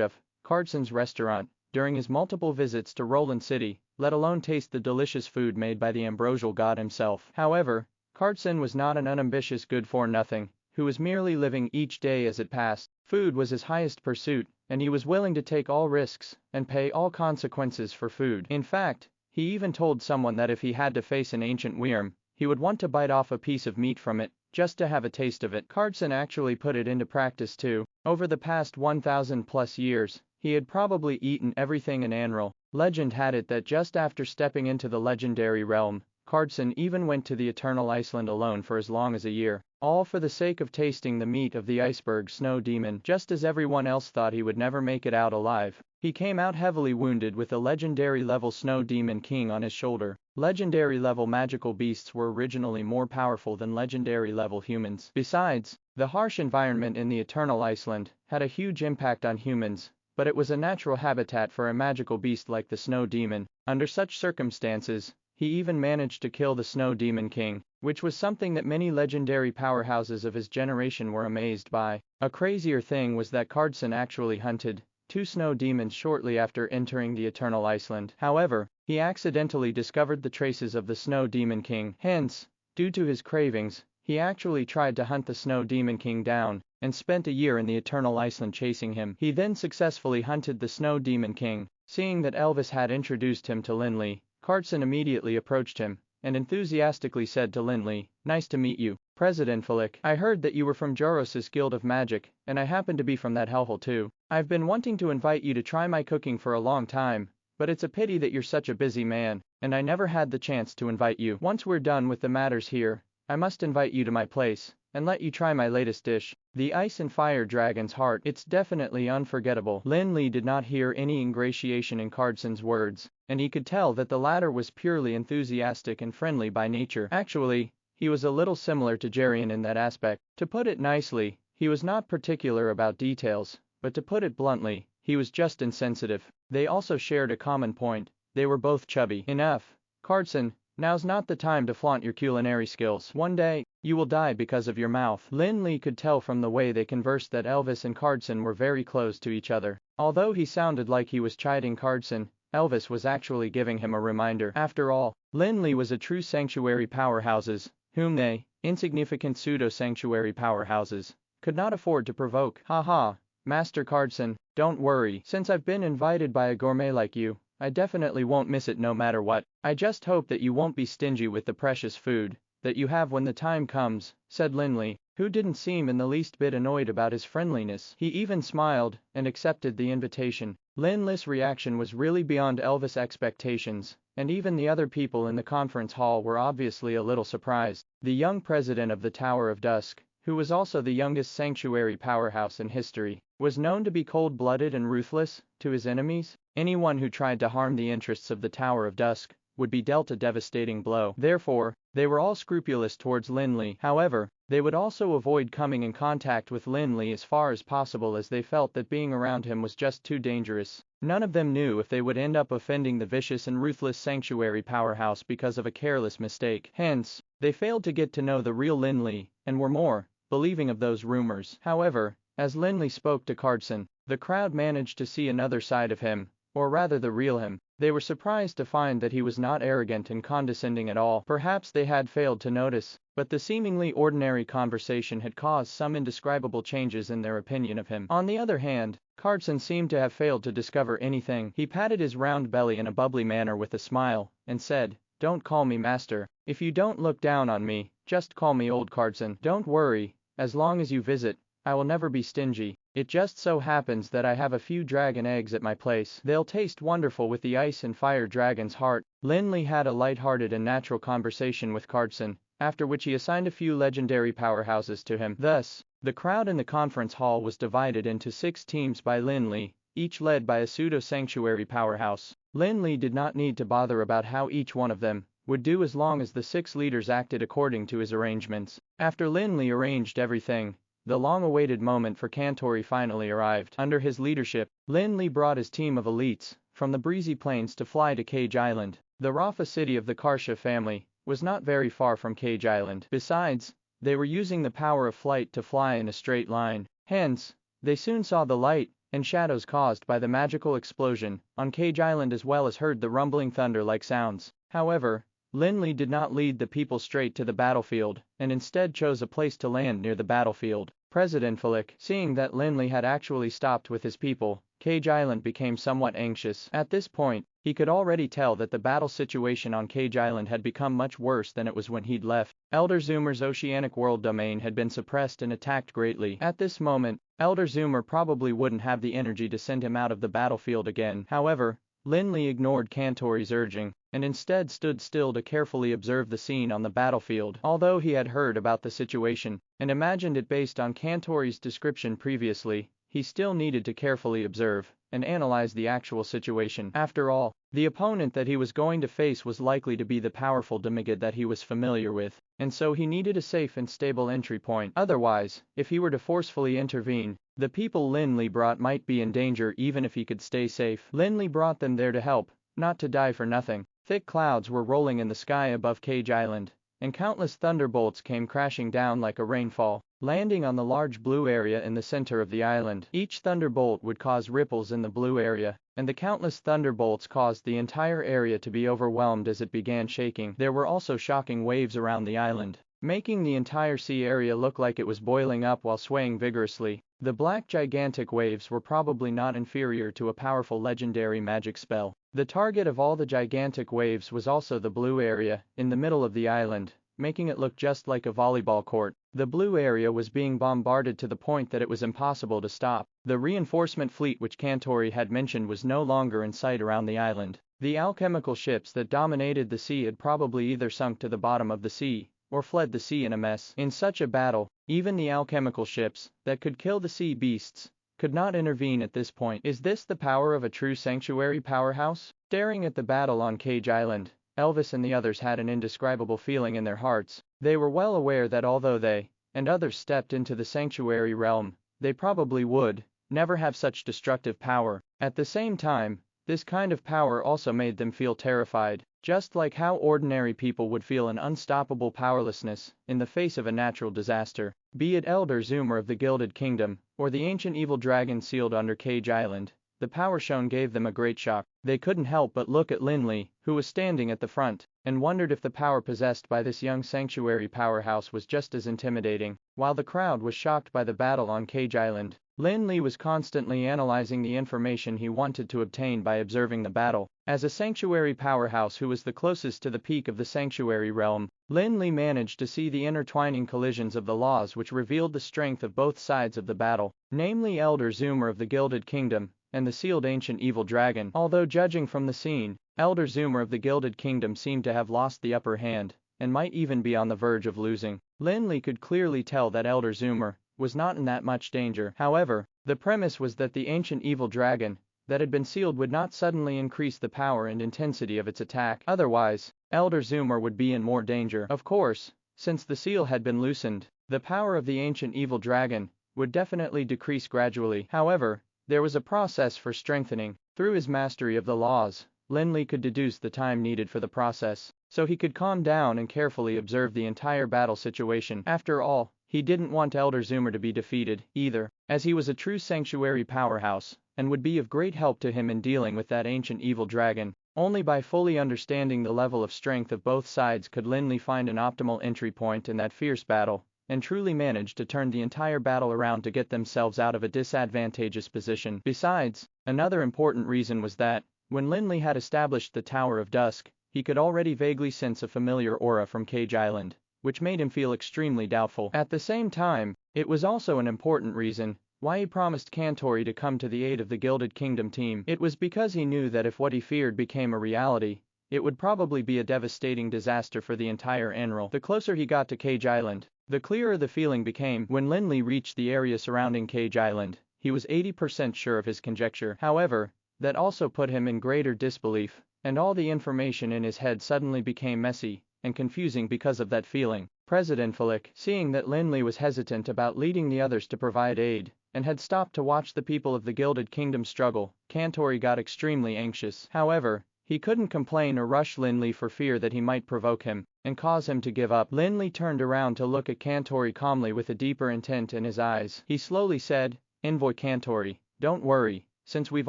of Carson's restaurant during his multiple visits to Roland City, let alone taste the delicious food made by the ambrosial god himself. However, Carson was not an unambitious good-for-nothing, who was merely living each day as it passed. Food was his highest pursuit, and he was willing to take all risks and pay all consequences for food. In fact, he even told someone that if he had to face an ancient worm, he would want to bite off a piece of meat from it, just to have a taste of it. Carson actually put it into practice too. Over the past 1,000 plus years, he had probably eaten everything in Anral. Legend had it that just after stepping into the legendary realm, Carson even went to the Eternal Iceland alone for as long as a year, all for the sake of tasting the meat of the iceberg snow demon. Just as everyone else thought he would never make it out alive, he came out heavily wounded with a legendary level snow demon king on his shoulder. Legendary level magical beasts were originally more powerful than legendary level humans. Besides, the harsh environment in the Eternal Iceland had a huge impact on humans, but it was a natural habitat for a magical beast like the snow demon. Under such circumstances, he even managed to kill the Snow Demon King, which was something that many legendary powerhouses of his generation were amazed by. A crazier thing was that Carson actually hunted 2 snow demons shortly after entering the Eternal Iceland. However, he accidentally discovered the traces of the Snow Demon King. Hence, due to his cravings, he actually tried to hunt the Snow Demon King down, and spent a year in the Eternal Iceland chasing him. He then successfully hunted the Snow Demon King. Seeing that Elvis had introduced him to Lin Li, Carson immediately approached him, and enthusiastically said to Lin Li, "Nice to meet you, President Flick. I heard that you were from Joros's Guild of Magic, and I happen to be from that hellhole too. I've been wanting to invite you to try my cooking for a long time, but it's a pity that you're such a busy man, and I never had the chance to invite you. Once we're done with the matters here, I must invite you to my place, and let you try my latest dish, the Ice and Fire Dragon's Heart. It's definitely unforgettable." Lin Li did not hear any ingratiation in Carson's words, and he could tell that the latter was purely enthusiastic and friendly by nature. Actually, he was a little similar to Jerian in that aspect. To put it nicely, he was not particular about details, but to put it bluntly, he was just insensitive. They also shared a common point: they were both chubby. Enough, Carson, now's not the time to flaunt your culinary skills. One day, you will die because of your mouth. Lin Li could tell from the way they conversed that Elvis and Carson were very close to each other. Although he sounded like he was chiding Carson, Elvis was actually giving him a reminder. After all, Lin Li was a true sanctuary powerhouses, whom they, insignificant pseudo-sanctuary powerhouses, could not afford to provoke. Haha, Master Carson, don't worry. Since I've been invited by a gourmet like you, I definitely won't miss it no matter what. I just hope that you won't be stingy with the precious food that you have when the time comes, said Lin Li, who didn't seem in the least bit annoyed about his friendliness. He even smiled and accepted the invitation. Lin Li's reaction was really beyond Elvis' expectations, and even the other people in the conference hall were obviously a little surprised. The young president of the Tower of Dusk, who was also the youngest sanctuary powerhouse in history, was known to be cold-blooded and ruthless to his enemies. Anyone who tried to harm the interests of the Tower of Dusk would be dealt a devastating blow. Therefore, they were all scrupulous towards Lin Li. However, they would also avoid coming in contact with Lin Li as far as possible, as they felt that being around him was just too dangerous. None of them knew if they would end up offending the vicious and ruthless sanctuary powerhouse because of a careless mistake. Hence, they failed to get to know the real Lin Li, and were more believing of those rumors. However, as Lin Li spoke to Carson, the crowd managed to see another side of him, or rather the real him. They were surprised to find that he was not arrogant and condescending at all. Perhaps they had failed to notice, but the seemingly ordinary conversation had caused some indescribable changes in their opinion of him. On the other hand, Carson seemed to have failed to discover anything. He patted his round belly in a bubbly manner with a smile, and said, "Don't call me master. If you don't look down on me, just call me old Carson. Don't worry, as long as you visit, I will never be stingy. It just so happens that I have a few dragon eggs at my place. They'll taste wonderful with the Ice and Fire Dragon's Heart." Lin Li had a light-hearted and natural conversation with Carson, after which he assigned a few legendary powerhouses to him. Thus, the crowd in the conference hall was divided into 6 teams by Lin Li, each led by a pseudo-sanctuary powerhouse. Lin Li did not need to bother about how each one of them would do as long as the 6 leaders acted according to his arrangements. After Lin Li arranged everything, the long-awaited moment for Kantori finally arrived. Under his leadership, Lin Li brought his team of elites from the breezy plains to fly to Cage Island. The Rafa city of the Karsha family was not very far from Cage Island. Besides, they were using the power of flight to fly in a straight line. Hence, they soon saw the light and shadows caused by the magical explosion on Cage Island as well as heard the rumbling thunder-like sounds. However, Lin Li did not lead the people straight to the battlefield, and instead chose a place to land near the battlefield. President Felix, seeing that Lin Li had actually stopped with his people, Cage Island became somewhat anxious. At this point, he could already tell that the battle situation on Cage Island had become much worse than it was when he'd left. Elder Zoomer's oceanic world domain had been suppressed and attacked greatly. At this moment, Elder Zoomer probably wouldn't have the energy to send him out of the battlefield again. However, Lin Li ignored Kantori's urging, and instead stood still to carefully observe the scene on the battlefield. Although he had heard about the situation, and imagined it based on Kantori's description previously, he still needed to carefully observe and analyze the actual situation. After all, the opponent that he was going to face was likely to be the powerful demigod that he was familiar with, and so he needed a safe and stable entry point. Otherwise, if he were to forcefully intervene, the people Lin Li brought might be in danger even if he could stay safe. Lin Li brought them there to help, not to die for nothing. Thick clouds were rolling in the sky above Cage Island, and countless thunderbolts came crashing down like a rainfall, landing on the large blue area in the center of the island. Each thunderbolt would cause ripples in the blue area, and the countless thunderbolts caused the entire area to be overwhelmed as it began shaking. There were also shocking waves around the island, making the entire sea area look like it was boiling up while swaying vigorously. The black gigantic waves were probably not inferior to a powerful legendary magic spell. The target of all the gigantic waves was also the blue area in the middle of the island, making it look just like a volleyball court. The blue area was being bombarded to the point that it was impossible to stop. The reinforcement fleet which Kantori had mentioned was no longer in sight around the island. The alchemical ships that dominated the sea had probably either sunk to the bottom of the sea, or fled the sea in a mess. In such a battle, even the alchemical ships that could kill the sea beasts could not intervene at this point. Is this the power of a true sanctuary powerhouse? Staring at the battle on Cage Island, Elvis and the others had an indescribable feeling in their hearts. They were well aware that although they and others stepped into the sanctuary realm, they probably would never have such destructive power. At the same time, this kind of power also made them feel terrified, just like how ordinary people would feel an unstoppable powerlessness in the face of a natural disaster. Be it Elder Zoomer of the Gilded Kingdom, or the ancient evil dragon sealed under Cage Island, the power shown gave them a great shock. They couldn't help but look at Lin Li, who was standing at the front, and wondered if the power possessed by this young sanctuary powerhouse was just as intimidating. While the crowd was shocked by the battle on Cage Island, Lin Li was constantly analyzing the information he wanted to obtain by observing the battle. As a sanctuary powerhouse who was the closest to the peak of the sanctuary realm, Lin Li managed to see the intertwining collisions of the laws which revealed the strength of both sides of the battle, namely Elder Zoomer of the Gilded Kingdom and the sealed ancient evil dragon. Although judging from the scene, Elder Zoomer of the Gilded Kingdom seemed to have lost the upper hand, and might even be on the verge of losing. Lin Li could clearly tell that Elder Zoomer was not in that much danger. However, the premise was that the ancient evil dragon that had been sealed would not suddenly increase the power and intensity of its attack. Otherwise, Elder Zoomer would be in more danger. Of course, since the seal had been loosened, the power of the ancient evil dragon would definitely decrease gradually. However, there was a process for strengthening. Through his mastery of the laws, Lin Li could deduce the time needed for the process, so he could calm down and carefully observe the entire battle situation. After all, he didn't want Elder Zoomer to be defeated, either, as he was a true sanctuary powerhouse, and would be of great help to him in dealing with that ancient evil dragon. Only by fully understanding the level of strength of both sides could Lin Li find an optimal entry point in that fierce battle, and truly manage to turn the entire battle around to get themselves out of a disadvantageous position. Besides, another important reason was that, when Lin Li had established the Tower of Dusk, he could already vaguely sense a familiar aura from Cage Island, which made him feel extremely doubtful. At the same time, it was also an important reason why he promised Kantori to come to the aid of the Gilded Kingdom team. It was because he knew that if what he feared became a reality, it would probably be a devastating disaster for the entire Enroll. The closer he got to Cage Island, the clearer the feeling became. When Lin Li reached the area surrounding Cage Island, he was 80% sure of his conjecture. However, that also put him in greater disbelief, and all the information in his head suddenly became messy and confusing because of that feeling. President Flick, seeing that Lin Li was hesitant about leading the others to provide aid, and had stopped to watch the people of the Gilded Kingdom struggle, Kantori got extremely anxious. However, he couldn't complain or rush Lin Li for fear that he might provoke him and cause him to give up. Lin Li turned around to look at Kantori calmly with a deeper intent in his eyes. He slowly said, "Envoy Kantori, don't worry, since we've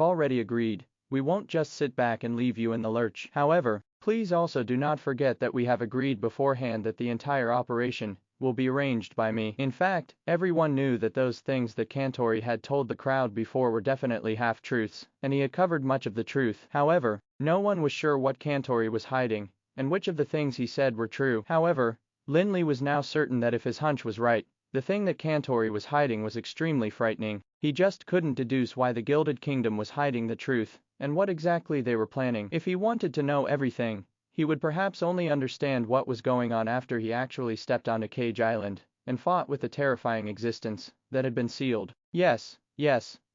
already agreed, we won't just sit back and leave you in the lurch. However, please also do not forget that we have agreed beforehand that the entire operation will be arranged by me." In fact, everyone knew that those things that Kantori had told the crowd before were definitely half-truths, and he had covered much of the truth. However, no one was sure what Kantori was hiding, and which of the things he said were true. However, Lin Li was now certain that if his hunch was right, the thing that Kantori was hiding was extremely frightening. He just couldn't deduce why the Gilded Kingdom was hiding the truth, and what exactly they were planning. If he wanted to know everything, he would perhaps only understand what was going on after he actually stepped onto Cage Island and fought with the terrifying existence that had been sealed. Yes,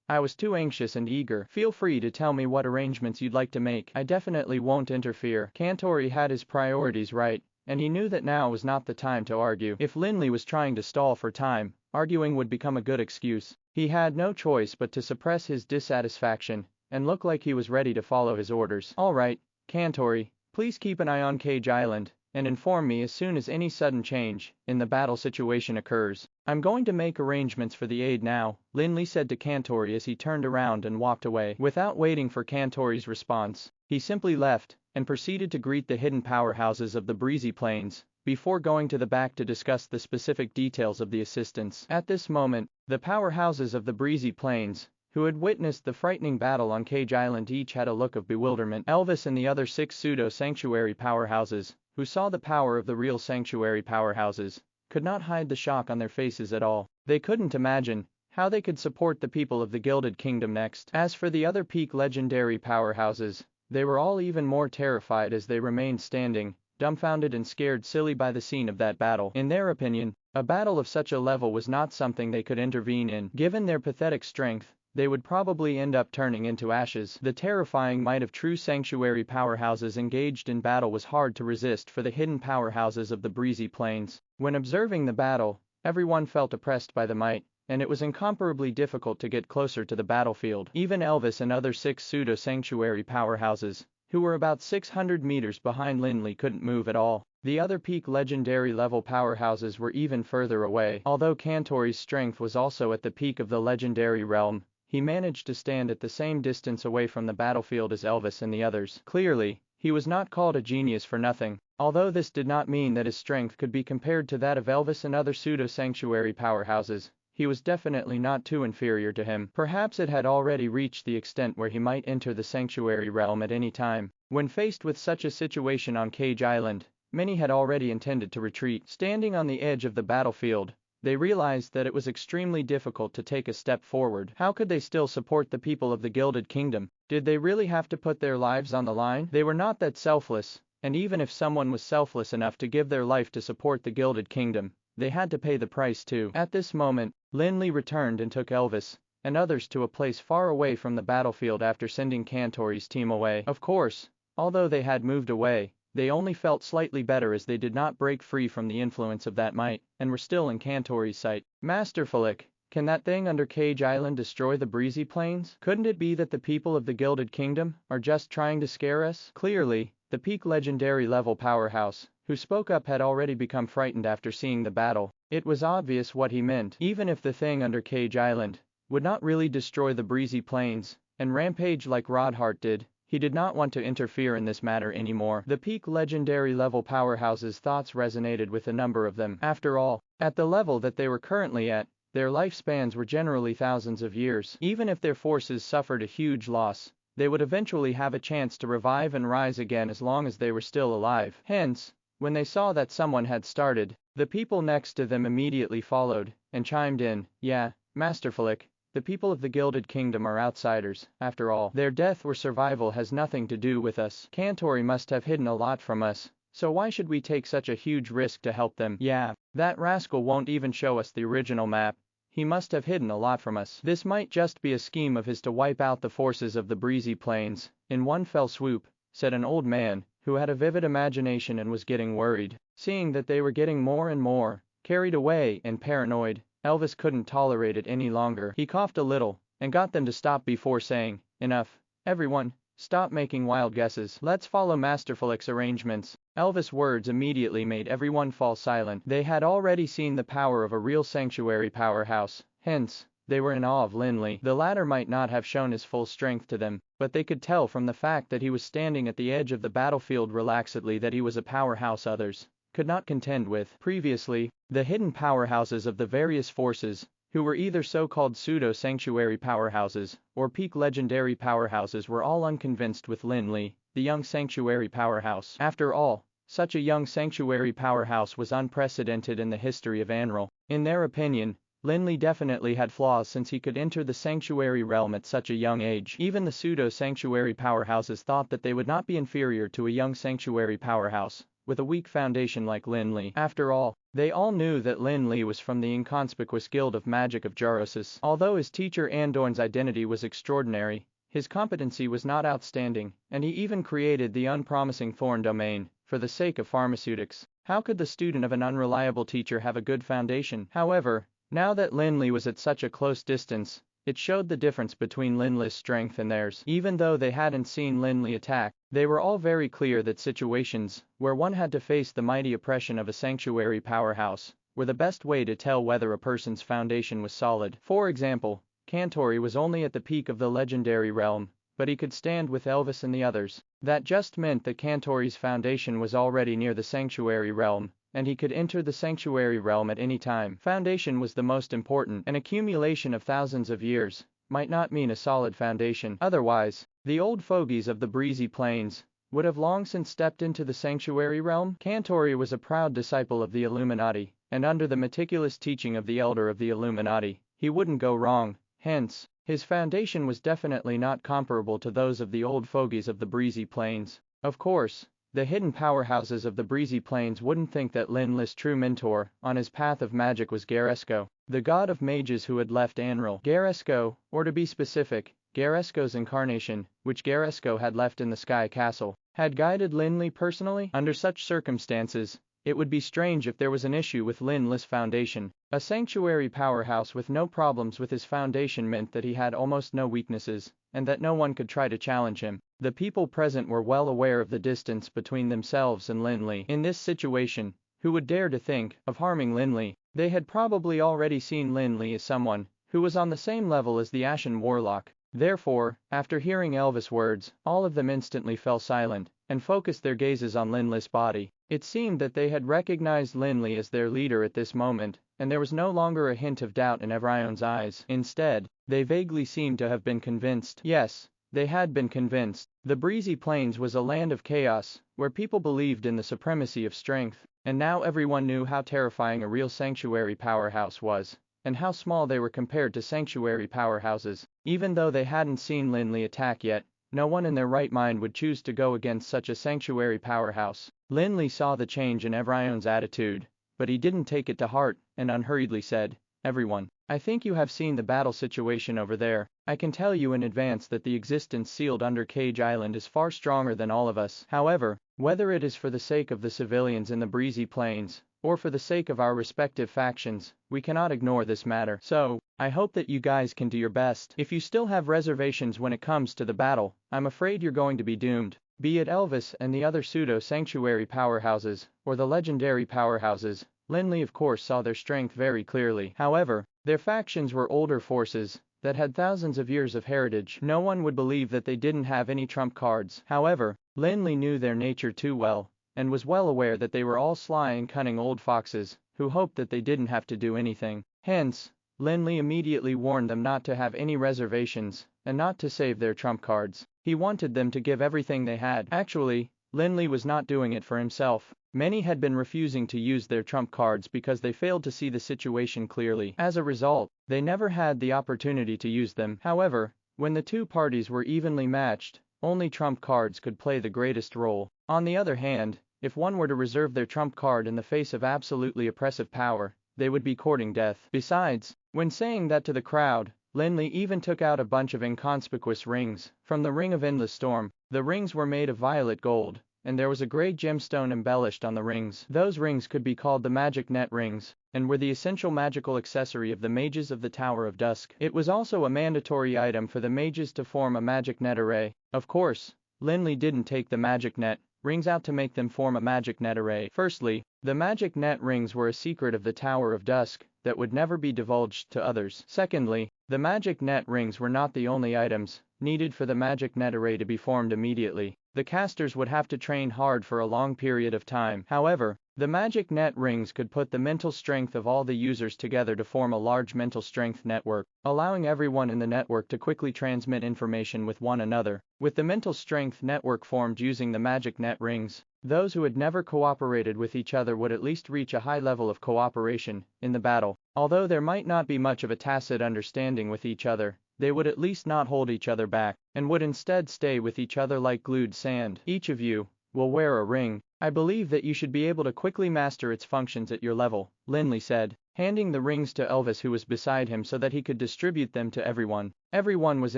I was too anxious and eager. Feel free to tell me what arrangements you'd like to make. I definitely won't interfere. Kantori had his priorities right, and he knew that now was not the time to argue. If Lin Li was trying to stall for time, arguing would become a good excuse. He had no choice but to suppress his dissatisfaction and look like he was ready to follow his orders. Alright, Kantori, please keep an eye on Cage Island and inform me as soon as any sudden change in the battle situation occurs. I'm going to make arrangements for the aid now, Lin Li said to Kantori as he turned around and walked away. Without waiting for Kantori's response, he simply left and proceeded to greet the hidden powerhouses of the Breezy Plains before going to the back to discuss the specific details of the assistance. At this moment, the powerhouses of the Breezy Plains, who had witnessed the frightening battle on Cage Island, each had a look of bewilderment. Elvis and the other 6 pseudo-sanctuary powerhouses, who saw the power of the real sanctuary powerhouses, could not hide the shock on their faces at all. They couldn't imagine how they could support the people of the Gilded Kingdom next. As for the other peak legendary powerhouses, they were all even more terrified as they remained standing, dumbfounded and scared silly by the scene of that battle. In their opinion, a battle of such a level was not something they could intervene in. Given their pathetic strength, they would probably end up turning into ashes. The terrifying might of true sanctuary powerhouses engaged in battle was hard to resist for the hidden powerhouses of the Breezy Plains. When observing the battle, everyone felt oppressed by the might, and it was incomparably difficult to get closer to the battlefield. Even Elvis and other 6 pseudo-sanctuary powerhouses, who were about 600 meters behind Lin Li, couldn't move at all. The other peak legendary level powerhouses were even further away. Although Kantori's strength was also at the peak of the legendary realm, he managed to stand at the same distance away from the battlefield as Elvis and the others. Clearly, he was not called a genius for nothing, although this did not mean that his strength could be compared to that of Elvis and other pseudo-sanctuary powerhouses. He was definitely not too inferior to him. Perhaps it had already reached the extent where he might enter the sanctuary realm at any time. When faced with such a situation on Cage Island, many had already intended to retreat. Standing on the edge of the battlefield, they realized that it was extremely difficult to take a step forward. How could they still support the people of the Gilded Kingdom? Did they really have to put their lives on the line? They were not that selfless, and even if someone was selfless enough to give their life to support the Gilded Kingdom, they had to pay the price too. At this moment, Lin Li returned and took Elvis and others to a place far away from the battlefield after sending Kantori's team away. Of course, although they had moved away, they only felt slightly better as they did not break free from the influence of that might, and were still in Kantori's sight. Master Flick, can that thing under Cage Island destroy the Breezy Plains? Couldn't it be that the people of the Gilded Kingdom are just trying to scare us? Clearly, the peak legendary level powerhouse, who spoke up, had already become frightened after seeing the battle. It was obvious what he meant. Even if the thing under Cage Island would not really destroy the Breezy Plains and rampage like Rodhart did, he did not want to interfere in this matter anymore. The peak legendary level powerhouses' thoughts resonated with a number of them. After all, at the level that they were currently at, their lifespans were generally thousands of years. Even if their forces suffered a huge loss, they would eventually have a chance to revive and rise again as long as they were still alive. Hence, when they saw that someone had started, the people next to them immediately followed and chimed in. Yeah, Master Flick, the people of the Gilded Kingdom are outsiders, after all. Their death or survival has nothing to do with us. Kantori must have hidden a lot from us, so why should we take such a huge risk to help them? Yeah, that rascal won't even show us the original map. He must have hidden a lot from us. This might just be a scheme of his to wipe out the forces of the breezy plains in one fell swoop, said an old man who had a vivid imagination and was getting worried. Seeing that they were getting more and more carried away and paranoid, Elvis couldn't tolerate it any longer. He coughed a little and got them to stop before saying, "Enough, everyone, stop making wild guesses. Let's follow Master Felix's arrangements." Elvis' words immediately made everyone fall silent. They had already seen the power of a real sanctuary powerhouse, hence, they were in awe of Lin Li. The latter might not have shown his full strength to them, but they could tell from the fact that he was standing at the edge of the battlefield relaxedly that he was a powerhouse others could not contend with. Previously, the hidden powerhouses of the various forces, who were either so-called pseudo-sanctuary powerhouses or peak legendary powerhouses, were all unconvinced with Lin Li, the young sanctuary powerhouse. After all, such a young sanctuary powerhouse was unprecedented in the history of Anral. In their opinion, Lin Li definitely had flaws since he could enter the sanctuary realm at such a young age. Even the pseudo-sanctuary powerhouses thought that they would not be inferior to a young sanctuary powerhouse with a weak foundation like Lin Li. After all, they all knew that Lin Li was from the inconspicuous guild of magic of Jarosis. Although his teacher Andorn's identity was extraordinary, his competency was not outstanding, and he even created the unpromising Thorn domain for the sake of pharmaceutics. How could the student of an unreliable teacher have a good foundation? However, now that Lin Li was at such a close distance, it showed the difference between Lin Li's strength and theirs. Even though they hadn't seen Lin Li attack, they were all very clear that situations where one had to face the mighty oppression of a sanctuary powerhouse were the best way to tell whether a person's foundation was solid. For example, Cantori was only at the peak of the legendary realm, but he could stand with Elvis and the others. That just meant that Cantori's foundation was already near the sanctuary realm, and he could enter the sanctuary realm at any time. Foundation was the most important. An accumulation of thousands of years might not mean a solid foundation. Otherwise, the old fogies of the breezy plains would have long since stepped into the sanctuary realm. Cantori was a proud disciple of the Illuminati, and under the meticulous teaching of the elder of the Illuminati, he wouldn't go wrong. Hence, his foundation was definitely not comparable to those of the old fogies of the breezy plains. Of course, the hidden powerhouses of the breezy plains wouldn't think that Lin Li's true mentor on his path of magic was Garesco, the god of mages who had left Anral. Garesco, or to be specific, Garesco's incarnation, which Garesco had left in the Sky Castle, had guided Lin Li personally. Under such circumstances, it would be strange if there was an issue with Lin Li's foundation. A sanctuary powerhouse with no problems with his foundation meant that he had almost no weaknesses, and that no one could try to challenge him. The people present were well aware of the distance between themselves and Lin Li. In this situation, who would dare to think of harming Lin Li? They had probably already seen Lin Li as someone who was on the same level as the Ashen Warlock. Therefore, after hearing Elvis' words, all of them instantly fell silent and focused their gazes on Lin Li's body. It seemed that they had recognized Lin Li as their leader at this moment, and there was no longer a hint of doubt in Evrion's eyes. Instead, they vaguely seemed to have been convinced. Yes, they had been convinced. The breezy plains was a land of chaos, where people believed in the supremacy of strength, and now everyone knew how terrifying a real sanctuary powerhouse was, and how small they were compared to sanctuary powerhouses. Even though they hadn't seen Lin Li attack yet, no one in their right mind would choose to go against such a sanctuary powerhouse. Lin Li saw the change in Evrion's attitude, but he didn't take it to heart, and unhurriedly said, "Everyone, I think you have seen the battle situation over there. I can tell you in advance that the existence sealed under Cage Island is far stronger than all of us. However, whether it is for the sake of the civilians in the breezy plains, or for the sake of our respective factions, we cannot ignore this matter. So, I hope that you guys can do your best. If you still have reservations when it comes to the battle, I'm afraid you're going to be doomed." Be it Elvis and the other pseudo-sanctuary powerhouses, or the legendary powerhouses, Lin Li of course saw their strength very clearly. However, their factions were older forces that had thousands of years of heritage. No one would believe that they didn't have any trump cards. However, Lin Li knew their nature too well, and was well aware that they were all sly and cunning old foxes, who hoped that they didn't have to do anything. Hence, Lin Li immediately warned them not to have any reservations, and not to save their trump cards. He wanted them to give everything they had. Actually, Lin Li was not doing it for himself. Many had been refusing to use their trump cards because they failed to see the situation clearly. As a result, they never had the opportunity to use them. However, when the two parties were evenly matched, only trump cards could play the greatest role. On the other hand, if one were to reserve their trump card in the face of absolutely oppressive power, they would be courting death. Besides, when saying that to the crowd, Lin Li even took out a bunch of inconspicuous rings from the Ring of Endless Storm. The rings were made of violet gold, and there was a gray gemstone embellished on the rings. Those rings could be called the magic net rings, and were the essential magical accessory of the mages of the Tower of Dusk. It was also a mandatory item for the mages to form a magic net array. Of course, Lin Li didn't take the magic net rings out to make them form a magic net array. Firstly, the magic net rings were a secret of the Tower of Dusk that would never be divulged to others. Secondly, the magic net rings were not the only items needed for the magic net array to be formed immediately. The casters would have to train hard for a long period of time. However, the magic net rings could put the mental strength of all the users together to form a large mental strength network, allowing everyone in the network to quickly transmit information with one another. With the mental strength network formed using the magic net rings, those who had never cooperated with each other would at least reach a high level of cooperation in the battle. Although there might not be much of a tacit understanding with each other, they would at least not hold each other back, and would instead stay with each other like glued sand. Each of you will wear a ring. I believe that you should be able to quickly master its functions at your level, Lin Li said, handing the rings to Elvis who was beside him so that he could distribute them to everyone. Everyone was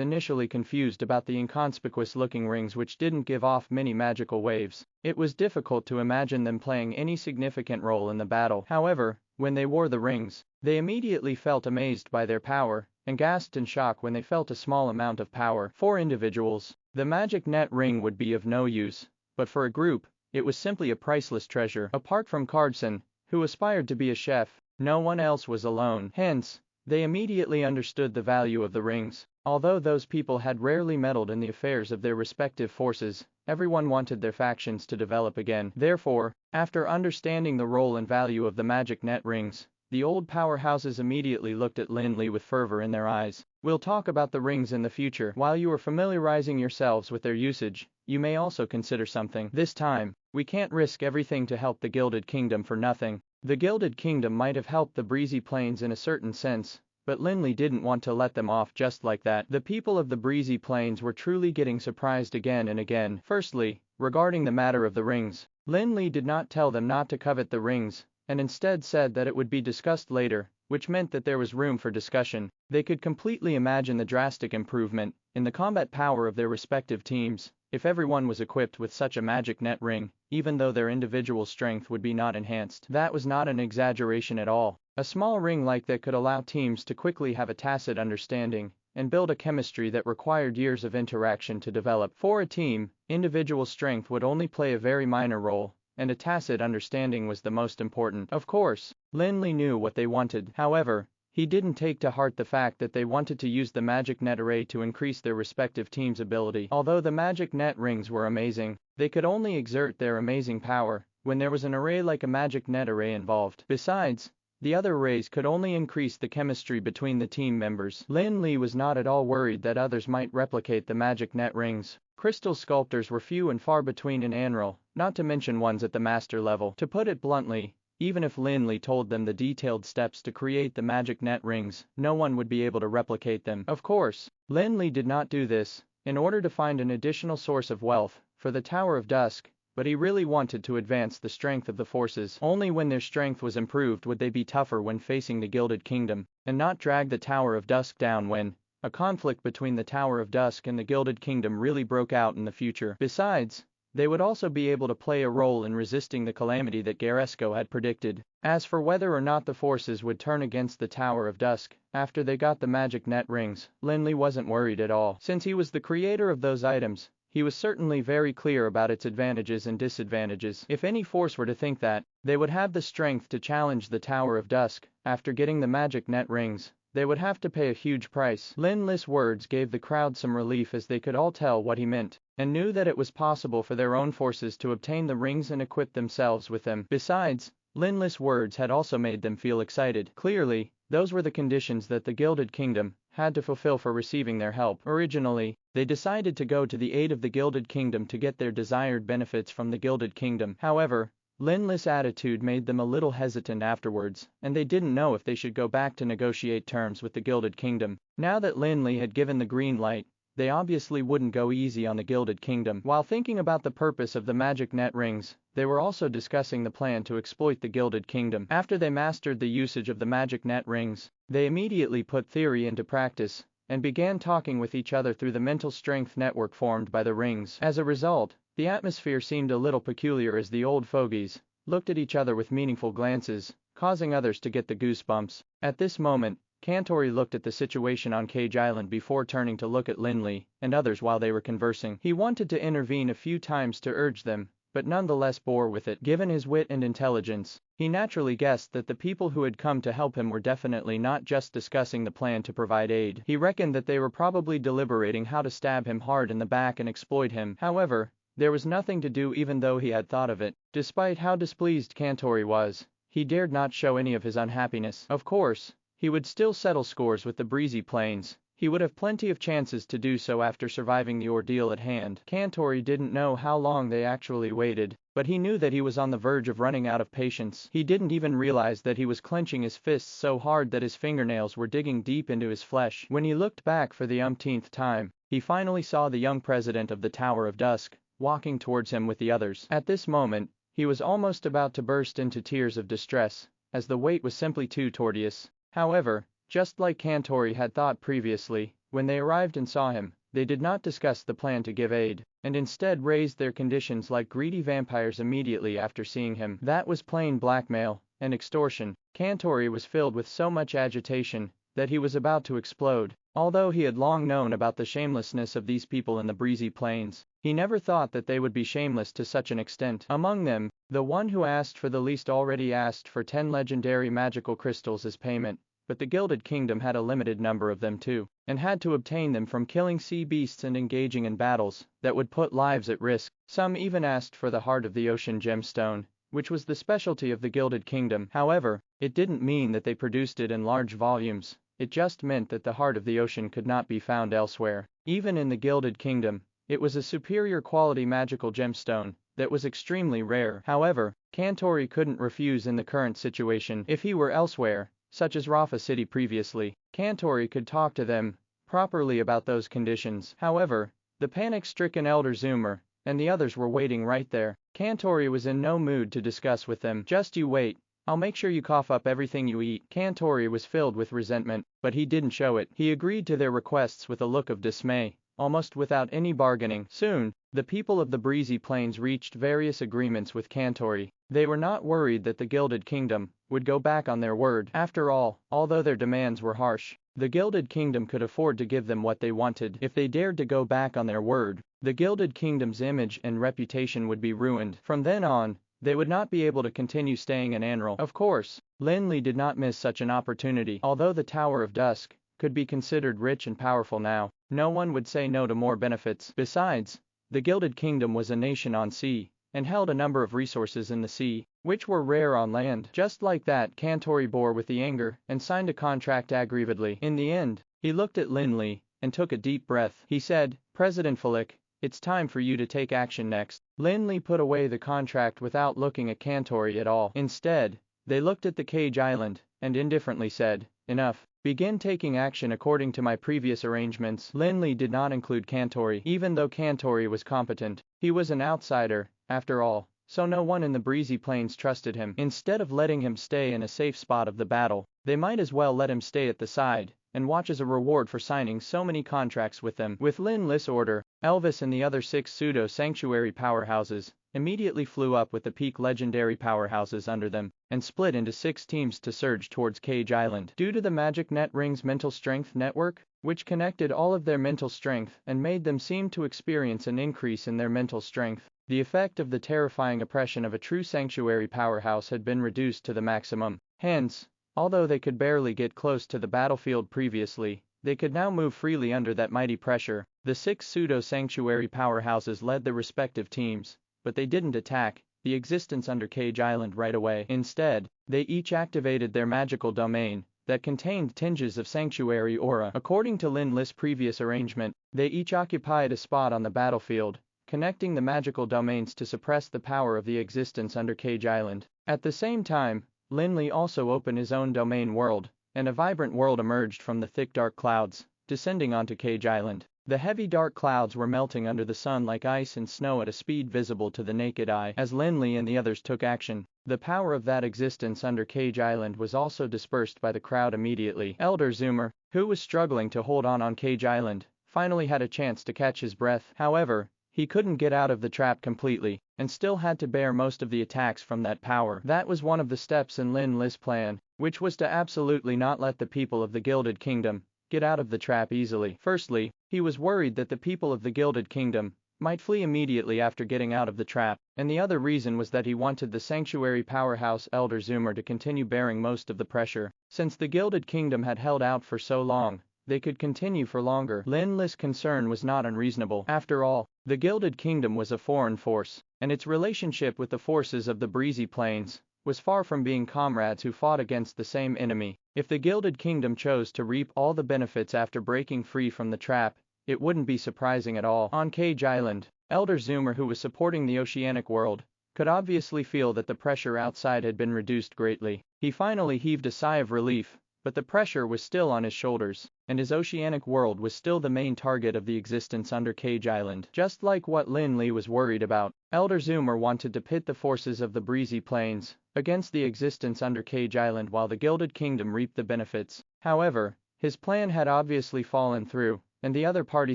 initially confused about the inconspicuous-looking rings which didn't give off many magical waves. It was difficult to imagine them playing any significant role in the battle. However, when they wore the rings, they immediately felt amazed by their power, and gasped in shock when they felt a small amount of power. For individuals, the magic net ring would be of no use, but for a group, it was simply a priceless treasure. Apart from Carlson, who aspired to be a chef, no one else was alone. Hence, they immediately understood the value of the rings. Although those people had rarely meddled in the affairs of their respective forces, everyone wanted their factions to develop again. Therefore, after understanding the role and value of the magic net rings, the old powerhouses immediately looked at Lin Li with fervor in their eyes. We'll talk about the rings in the future. While you are familiarizing yourselves with their usage, you may also consider something. This time, we can't risk everything to help the Gilded Kingdom for nothing. The Gilded Kingdom might have helped the Breezy Plains in a certain sense, but Lin Li didn't want to let them off just like that. The people of the Breezy Plains were truly getting surprised again and again. Firstly, regarding the matter of the rings, Lin Li did not tell them not to covet the rings, and instead said that it would be discussed later, which meant that there was room for discussion. They could completely imagine the drastic improvement in the combat power of their respective teams if everyone was equipped with such a magic net ring, even though their individual strength would be not enhanced. That was not an exaggeration at all. A small ring like that could allow teams to quickly have a tacit understanding and build a chemistry that required years of interaction to develop. For a team, individual strength would only play a very minor role, and a tacit understanding was the most important. Of course, Lin Li knew what they wanted. However, he didn't take to heart the fact that they wanted to use the magic net array to increase their respective team's ability. Although the magic net rings were amazing, they could only exert their amazing power when there was an array like a magic net array involved. Besides, the other arrays could only increase the chemistry between the team members. Lin Li was not at all worried that others might replicate the magic net rings. Crystal sculptors were few and far between in Anral, not to mention ones at the master level. To put it bluntly, even if Lin Li told them the detailed steps to create the magic net rings, no one would be able to replicate them. Of course, Lin Li did not do this in order to find an additional source of wealth for the Tower of Dusk, but he really wanted to advance the strength of the forces. Only when their strength was improved would they be tougher when facing the Gilded Kingdom, and not drag the Tower of Dusk down when a conflict between the Tower of Dusk and the Gilded Kingdom really broke out in the future. Besides, they would also be able to play a role in resisting the calamity that Garesco had predicted. As for whether or not the forces would turn against the Tower of Dusk after they got the magic net rings, Lin Li wasn't worried at all. Since he was the creator of those items, he was certainly very clear about its advantages and disadvantages. If any force were to think that they would have the strength to challenge the Tower of Dusk after getting the magic net rings, they would have to pay a huge price. Lin Li's words gave the crowd some relief as they could all tell what he meant, and knew that it was possible for their own forces to obtain the rings and equip themselves with them. Besides, Lin Li's words had also made them feel excited. Clearly, those were the conditions that the Gilded Kingdom had to fulfill for receiving their help. Originally, they decided to go to the aid of the Gilded Kingdom to get their desired benefits from the Gilded Kingdom. However, Lin Li's attitude made them a little hesitant afterwards, and they didn't know if they should go back to negotiate terms with the Gilded Kingdom. Now that Lin Li had given the green light, they obviously wouldn't go easy on the Gilded Kingdom. While thinking about the purpose of the magic net rings, they were also discussing the plan to exploit the Gilded Kingdom. After they mastered the usage of the magic net rings, they immediately put theory into practice and began talking with each other through the mental strength network formed by the rings. As a result, the atmosphere seemed a little peculiar as the old fogies looked at each other with meaningful glances, causing others to get the goosebumps. At this moment, Kantori looked at the situation on Cage Island before turning to look at Lin Li and others while they were conversing. He wanted to intervene a few times to urge them, but nonetheless bore with it. Given his wit and intelligence, he naturally guessed that the people who had come to help him were definitely not just discussing the plan to provide aid. He reckoned that they were probably deliberating how to stab him hard in the back and exploit him. However, there was nothing to do even though he had thought of it. Despite how displeased Kantori was, he dared not show any of his unhappiness. Of course, he would still settle scores with the breezy plains. He would have plenty of chances to do so after surviving the ordeal at hand. Kantori didn't know how long they actually waited, but he knew that he was on the verge of running out of patience. He didn't even realize that he was clenching his fists so hard that his fingernails were digging deep into his flesh. When he looked back for the umpteenth time, he finally saw the young president of the Tower of Dusk walking towards him with the others. At this moment, he was almost about to burst into tears of distress, as the wait was simply too tortuous. However, just like Kantori had thought previously, when they arrived and saw him, they did not discuss the plan to give aid, and instead raised their conditions like greedy vampires immediately after seeing him. That was plain blackmail and extortion. Kantori was filled with so much agitation that he was about to explode. Although he had long known about the shamelessness of these people in the breezy plains, he never thought that they would be shameless to such an extent. Among them, the one who asked for the least already asked for 10 legendary magical crystals as payment, but the Gilded Kingdom had a limited number of them too, and had to obtain them from killing sea beasts and engaging in battles that would put lives at risk. Some even asked for the Heart of the Ocean gemstone, which was the specialty of the Gilded Kingdom. However, it didn't mean that they produced it in large volumes. It just meant that the Heart of the Ocean could not be found elsewhere. Even in the Gilded Kingdom, it was a superior quality magical gemstone that was extremely rare. However, Kantori couldn't refuse in the current situation. If he were elsewhere, such as Rafa City previously, Kantori could talk to them properly about those conditions. However, the panic-stricken Elder Zoomer and the others were waiting right there. Kantori was in no mood to discuss with them. Just you wait. I'll make sure you cough up everything you eat. Kantori was filled with resentment, but he didn't show it. He agreed to their requests with a look of dismay, almost without any bargaining. Soon, the people of the breezy plains reached various agreements with Kantori. They were not worried that the Gilded Kingdom would go back on their word. After all, although their demands were harsh, the Gilded Kingdom could afford to give them what they wanted. If they dared to go back on their word, the Gilded Kingdom's image and reputation would be ruined. From then on, they would not be able to continue staying in Anral. Of course, Lin Li did not miss such an opportunity. Although the Tower of Dusk could be considered rich and powerful now, no one would say no to more benefits. Besides, the Gilded Kingdom was a nation on sea, and held a number of resources in the sea, which were rare on land. Just like that, Kantori bore with the anger and signed a contract aggrievedly. In the end, he looked at Lin Li and took a deep breath. He said, "President Flick, it's time for you to take action next." Lin Li put away the contract without looking at Kantori at all. Instead, they looked at the Cage Island and indifferently said, "Enough. Begin taking action according to my previous arrangements." Lin Li did not include Kantori. Even though Kantori was competent, he was an outsider, after all, so no one in the breezy plains trusted him. Instead of letting him stay in a safe spot of the battle, they might as well let him stay at the side and watch as a reward for signing so many contracts with them. With Lin Li's order, Elvis and the other 6 pseudo-sanctuary powerhouses immediately flew up with the peak legendary powerhouses under them, and split into 6 teams to surge towards Cage Island. Due to the Magic Net Ring's mental strength network, which connected all of their mental strength and made them seem to experience an increase in their mental strength, the effect of the terrifying oppression of a true sanctuary powerhouse had been reduced to the maximum. Hence, although they could barely get close to the battlefield previously, they could now move freely under that mighty pressure. The 6 pseudo-sanctuary powerhouses led their respective teams, but they didn't attack the existence under Cage Island right away. Instead, they each activated their magical domain that contained tinges of sanctuary aura. According to Lin Li's previous arrangement, they each occupied a spot on the battlefield, connecting the magical domains to suppress the power of the existence under Cage Island. At the same time, Lin Li also opened his own domain world, and a vibrant world emerged from the thick dark clouds, descending onto Cage Island. The heavy dark clouds were melting under the sun like ice and snow at a speed visible to the naked eye as Lin Li and the others took action. The power of that existence under Cage Island was also dispersed by the crowd immediately. Elder Zoomer, who was struggling to hold on Cage Island, finally had a chance to catch his breath. However, he couldn't get out of the trap completely, and still had to bear most of the attacks from that power. That was one of the steps in Lin Li's plan, which was to absolutely not let the people of the Gilded Kingdom get out of the trap easily. Firstly, he was worried that the people of the Gilded Kingdom might flee immediately after getting out of the trap, and the other reason was that he wanted the sanctuary powerhouse Elder Zoomer to continue bearing most of the pressure. Since the Gilded Kingdom had held out for so long, they could continue for longer. Lin Li's concern was not unreasonable. After all, the Gilded Kingdom was a foreign force, and its relationship with the forces of the Breezy Plains was far from being comrades who fought against the same enemy. If the Gilded Kingdom chose to reap all the benefits after breaking free from the trap, it wouldn't be surprising at all. On Cage Island, Elder Zoomer, who was supporting the oceanic world, could obviously feel that the pressure outside had been reduced greatly. He finally heaved a sigh of relief, but the pressure was still on his shoulders, and his oceanic world was still the main target of the existence under Cage Island. Just like what Lin Li was worried about, Elder Zoomer wanted to pit the forces of the Breezy Plains against the existence under Cage Island while the Gilded Kingdom reaped the benefits. However, his plan had obviously fallen through, and the other party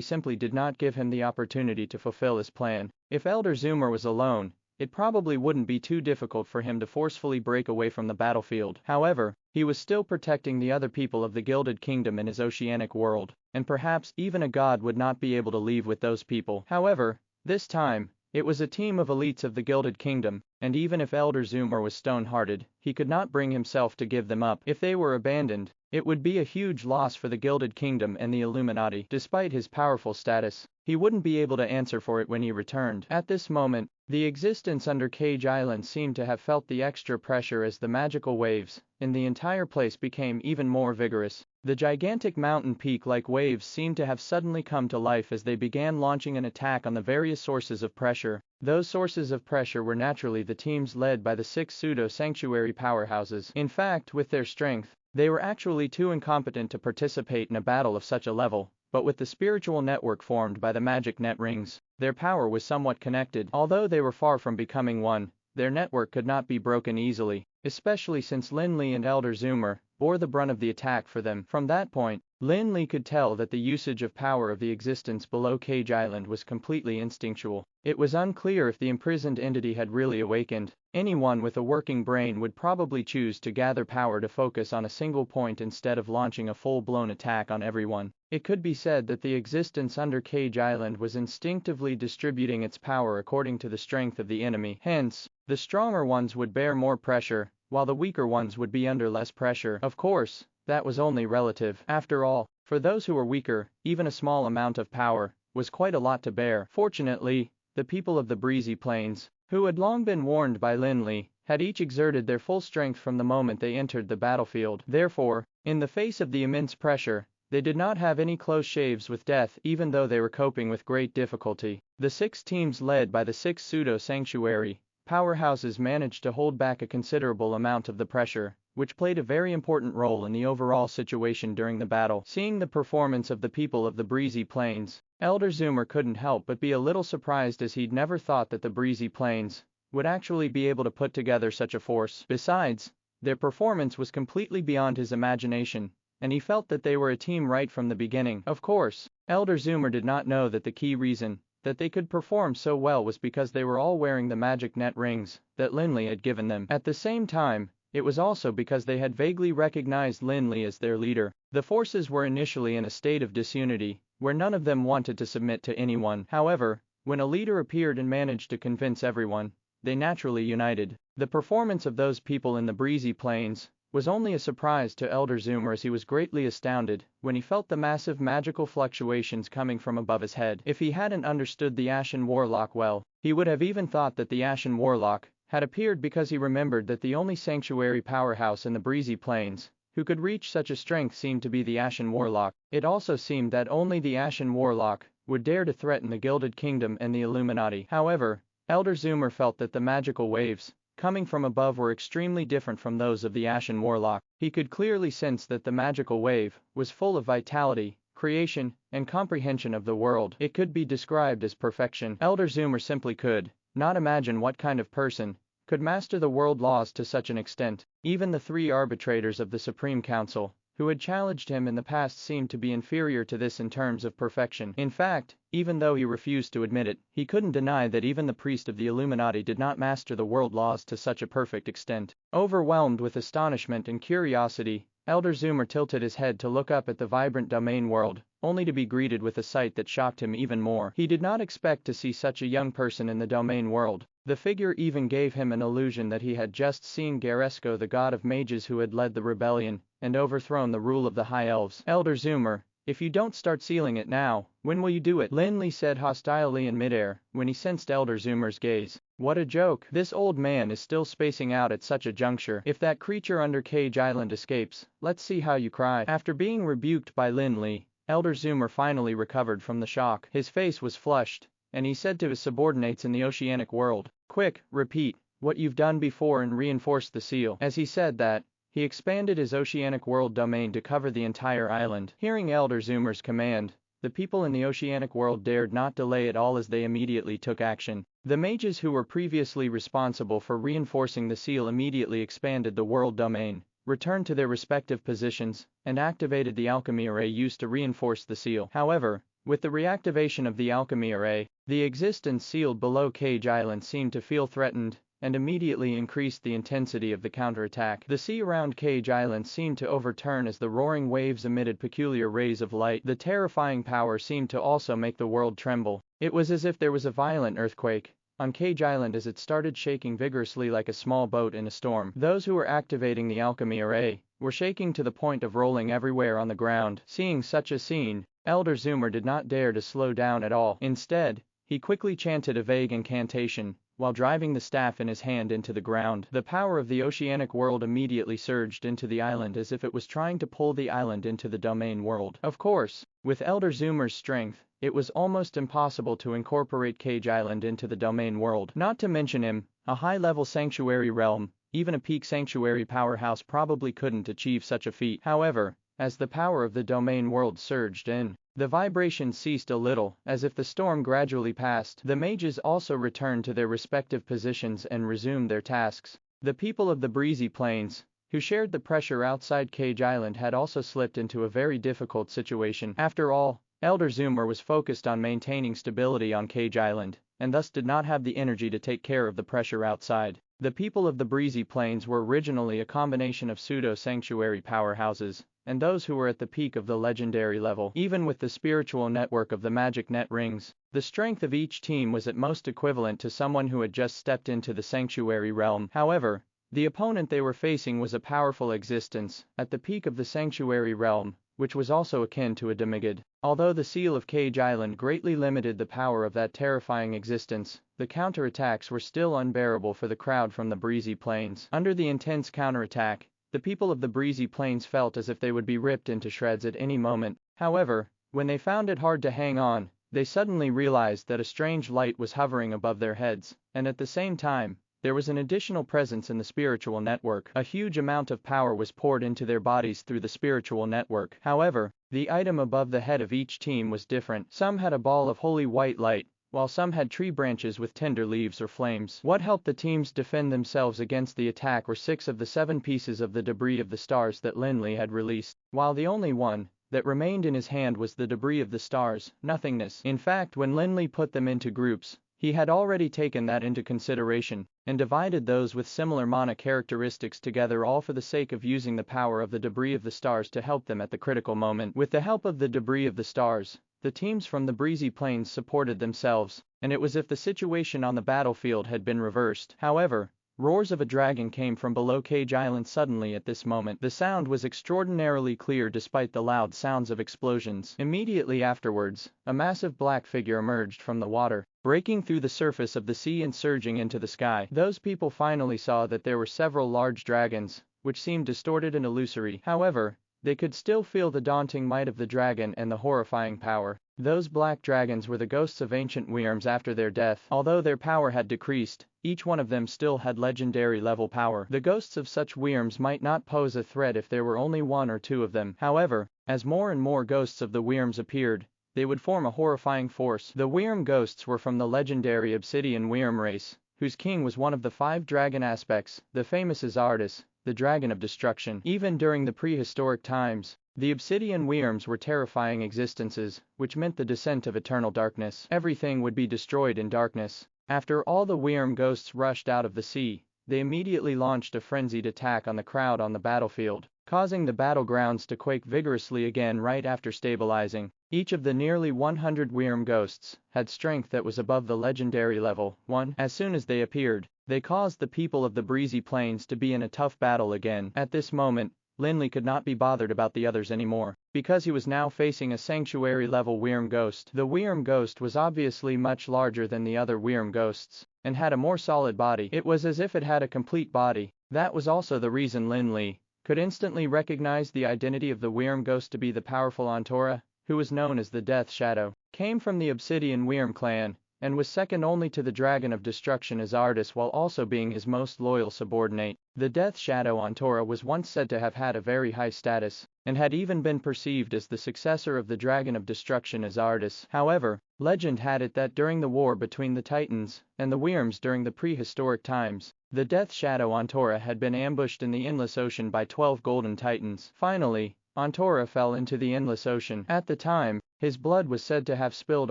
simply did not give him the opportunity to fulfill his plan. If Elder Zoomer was alone, it probably wouldn't be too difficult for him to forcefully break away from the battlefield. However, he was still protecting the other people of the Gilded Kingdom in his oceanic world, and perhaps even a god would not be able to leave with those people. However, this time, it was a team of elites of the Gilded Kingdom, and even if Elder Zoomer was stone-hearted, he could not bring himself to give them up. If they were abandoned, it would be a huge loss for the Gilded Kingdom and the Illuminati. Despite his powerful status, he wouldn't be able to answer for it when he returned. At this moment, the existence under Cage Island seemed to have felt the extra pressure as the magical waves in the entire place became even more vigorous. The gigantic mountain peak-like waves seemed to have suddenly come to life as they began launching an attack on the various sources of pressure. Those sources of pressure were naturally the teams led by the 6 pseudo-sanctuary powerhouses. In fact, with their strength, they were actually too incompetent to participate in a battle of such a level. But with the spiritual network formed by the magic net rings, their power was somewhat connected. Although they were far from becoming one, their network could not be broken easily, especially since Lin Li and Elder Zoomer bore the brunt of the attack for them. From that point, Lin Li could tell that the usage of power of the existence below Cage Island was completely instinctual. It was unclear if the imprisoned entity had really awakened. Anyone with a working brain would probably choose to gather power to focus on a single point instead of launching a full-blown attack on everyone. It could be said that the existence under Cage Island was instinctively distributing its power according to the strength of the enemy. Hence, the stronger ones would bear more pressure, while the weaker ones would be under less pressure. Of course, that was only relative. After all, for those who were weaker, even a small amount of power was quite a lot to bear. Fortunately, the people of the Breezy Plains, who had long been warned by Lin Li, had each exerted their full strength from the moment they entered the battlefield. Therefore, in the face of the immense pressure, they did not have any close shaves with death even though they were coping with great difficulty. The 6 teams led by the 6 pseudo-sanctuary powerhouses managed to hold back a considerable amount of the pressure, which played a very important role in the overall situation during the battle. Seeing the performance of the people of the Breezy Plains, Elder Zoomer couldn't help but be a little surprised as he'd never thought that the Breezy Plains would actually be able to put together such a force. Besides, their performance was completely beyond his imagination, and he felt that they were a team right from the beginning. Of course, Elder Zoomer did not know that the key reason that they could perform so well was because they were all wearing the magic net rings that Lin Li had given them. At the same time, it was also because they had vaguely recognized Lin Li as their leader. The forces were initially in a state of disunity, where none of them wanted to submit to anyone. However, when a leader appeared and managed to convince everyone, they naturally united. The performance of those people in the Breezy Plains was only a surprise to Elder Zoomer as he was greatly astounded when he felt the massive magical fluctuations coming from above his head. If he hadn't understood the Ashen Warlock well, he would have even thought that the Ashen Warlock had appeared because he remembered that the only sanctuary powerhouse in the Breezy Plains who could reach such a strength seemed to be the Ashen Warlock. It also seemed that only the Ashen Warlock would dare to threaten the Gilded Kingdom and the Illuminati. However, Elder Zoomer felt that the magical waves coming from above were extremely different from those of the Ashen Warlock. He could clearly sense that the magical wave was full of vitality, creation, and comprehension of the world. It could be described as perfection. Elder Zoomer simply could not imagine what kind of person could master the world laws to such an extent. Even the three arbitrators of the Supreme Council, who had challenged him in the past, seemed to be inferior to this in terms of perfection. In fact, even though he refused to admit it, he couldn't deny that even the priest of the Illuminati did not master the world laws to such a perfect extent. Overwhelmed with astonishment and curiosity, Elder Zoomer tilted his head to look up at the vibrant domain world, only to be greeted with a sight that shocked him even more. He did not expect to see such a young person in the domain world. The figure even gave him an illusion that he had just seen Garesco, the god of mages who had led the rebellion and overthrown the rule of the High Elves. Elder Zoomer, if you don't start sealing it now, when will you do it? Lin Li said hostilely in midair, when he sensed Elder Zoomer's gaze. What a joke. This old man is still spacing out at such a juncture. If that creature under Cage Island escapes, let's see how you cry. After being rebuked by Lin Li, Elder Zoomer finally recovered from the shock. His face was flushed, and he said to his subordinates in the oceanic world, "Quick, repeat what you've done before and reinforce the seal." As he said that, he expanded his oceanic world domain to cover the entire island. Hearing Elder Zoomer's command, the people in the oceanic world dared not delay at all as they immediately took action. The mages who were previously responsible for reinforcing the seal immediately expanded the world domain, returned to their respective positions, and activated the alchemy array used to reinforce the seal. However, with the reactivation of the alchemy array, the existence sealed below Cage Island seemed to feel threatened, and immediately increased the intensity of the counterattack. The sea around Cage Island seemed to overturn as the roaring waves emitted peculiar rays of light. The terrifying power seemed to also make the world tremble. It was as if there was a violent earthquake on Cage Island as it started shaking vigorously like a small boat in a storm. Those who were activating the alchemy array were shaking to the point of rolling everywhere on the ground. Seeing such a scene, Elder Zoomer did not dare to slow down at all. Instead, he quickly chanted a vague incantation, while driving the staff in his hand into the ground. The power of the oceanic world immediately surged into the island as if it was trying to pull the island into the domain world. Of course, with Elder Zoomer's strength, it was almost impossible to incorporate Cage Island into the domain world. Not to mention him, a high-level sanctuary realm, even a peak sanctuary powerhouse probably couldn't achieve such a feat. However, as the power of the domain world surged in, the vibration ceased a little. As if the storm gradually passed, the mages also returned to their respective positions and resumed their tasks. The people of the breezy plains, who shared the pressure outside Cage Island, had also slipped into a very difficult situation. After all, Elder Zoomer was focused on maintaining stability on Cage Island, and thus did not have the energy to take care of the pressure outside. The people of the breezy plains were originally a combination of pseudo-sanctuary powerhouses, and those who were at the peak of the legendary level. Even with the spiritual network of the magic net rings, the strength of each team was at most equivalent to someone who had just stepped into the sanctuary realm. However, the opponent they were facing was a powerful existence at the peak of the sanctuary realm, which was also akin to a demigod. Although the seal of Cage Island greatly limited the power of that terrifying existence, the counterattacks were still unbearable for the crowd from the breezy plains. Under the intense counterattack, the people of the breezy plains felt as if they would be ripped into shreds at any moment. However, when they found it hard to hang on, they suddenly realized that a strange light was hovering above their heads, and at the same time, there was an additional presence in the spiritual network. A huge amount of power was poured into their bodies through the spiritual network. However, the item above the head of each team was different. Some had a ball of holy white light, while some had tree branches with tender leaves or flames. What helped the teams defend themselves against the attack were 6 of the 7 pieces of the debris of the stars that Lin Li had released, while the only one that remained in his hand was the debris of the stars, nothingness. In fact, when Lin Li put them into groups, he had already taken that into consideration, and divided those with similar mana characteristics together, all for the sake of using the power of the debris of the stars to help them at the critical moment. With the help of the debris of the stars, the teams from the breezy plains supported themselves, and it was as if the situation on the battlefield had been reversed. However, roars of a dragon came from below Cage Island suddenly at this moment. The sound was extraordinarily clear despite the loud sounds of explosions. Immediately afterwards, a massive black figure emerged from the water, breaking through the surface of the sea and surging into the sky. Those people finally saw that there were several large dragons, which seemed distorted and illusory. However, they could still feel the daunting might of the dragon and the horrifying power. Those black dragons were the ghosts of ancient wyrms after their death. Although their power had decreased, each one of them still had legendary level power. The ghosts of such wyrms might not pose a threat if there were only one or two of them. However, as more and more ghosts of the wyrms appeared, they would form a horrifying force. The wyrm ghosts were from the legendary Obsidian wyrm race, whose king was one of the 5 dragon aspects, the famous Isekaied, the dragon of destruction. Even during the prehistoric times, the Obsidian wyrms were terrifying existences, which meant the descent of eternal darkness. Everything would be destroyed in darkness. After all the wyrm ghosts rushed out of the sea, they immediately launched a frenzied attack on the crowd on the battlefield, causing the battlegrounds to quake vigorously again right after stabilizing. Each of the nearly 100 wyrm ghosts had strength that was above the legendary level 1. As soon as they appeared, they caused the people of the breezy plains to be in a tough battle again. At this moment, Lin Li could not be bothered about the others anymore, because he was now facing a sanctuary-level wyrm ghost. The wyrm ghost was obviously much larger than the other wyrm ghosts, and had a more solid body. It was as if it had a complete body. That was also the reason Lin Li could instantly recognize the identity of the wyrm ghost to be the powerful Antora, who was known as the Death Shadow, came from the Obsidian wyrm clan, and was second only to the Dragon of Destruction Isekaied while also being his most loyal subordinate. The Death Shadow Antora was once said to have had a very high status, and had even been perceived as the successor of the Dragon of Destruction Isekaied. However, legend had it that during the war between the Titans and the Wyrms during the prehistoric times, the Death Shadow Antora had been ambushed in the Endless Ocean by 12 golden Titans. Finally, Antora fell into the Endless Ocean. At the time, his blood was said to have spilled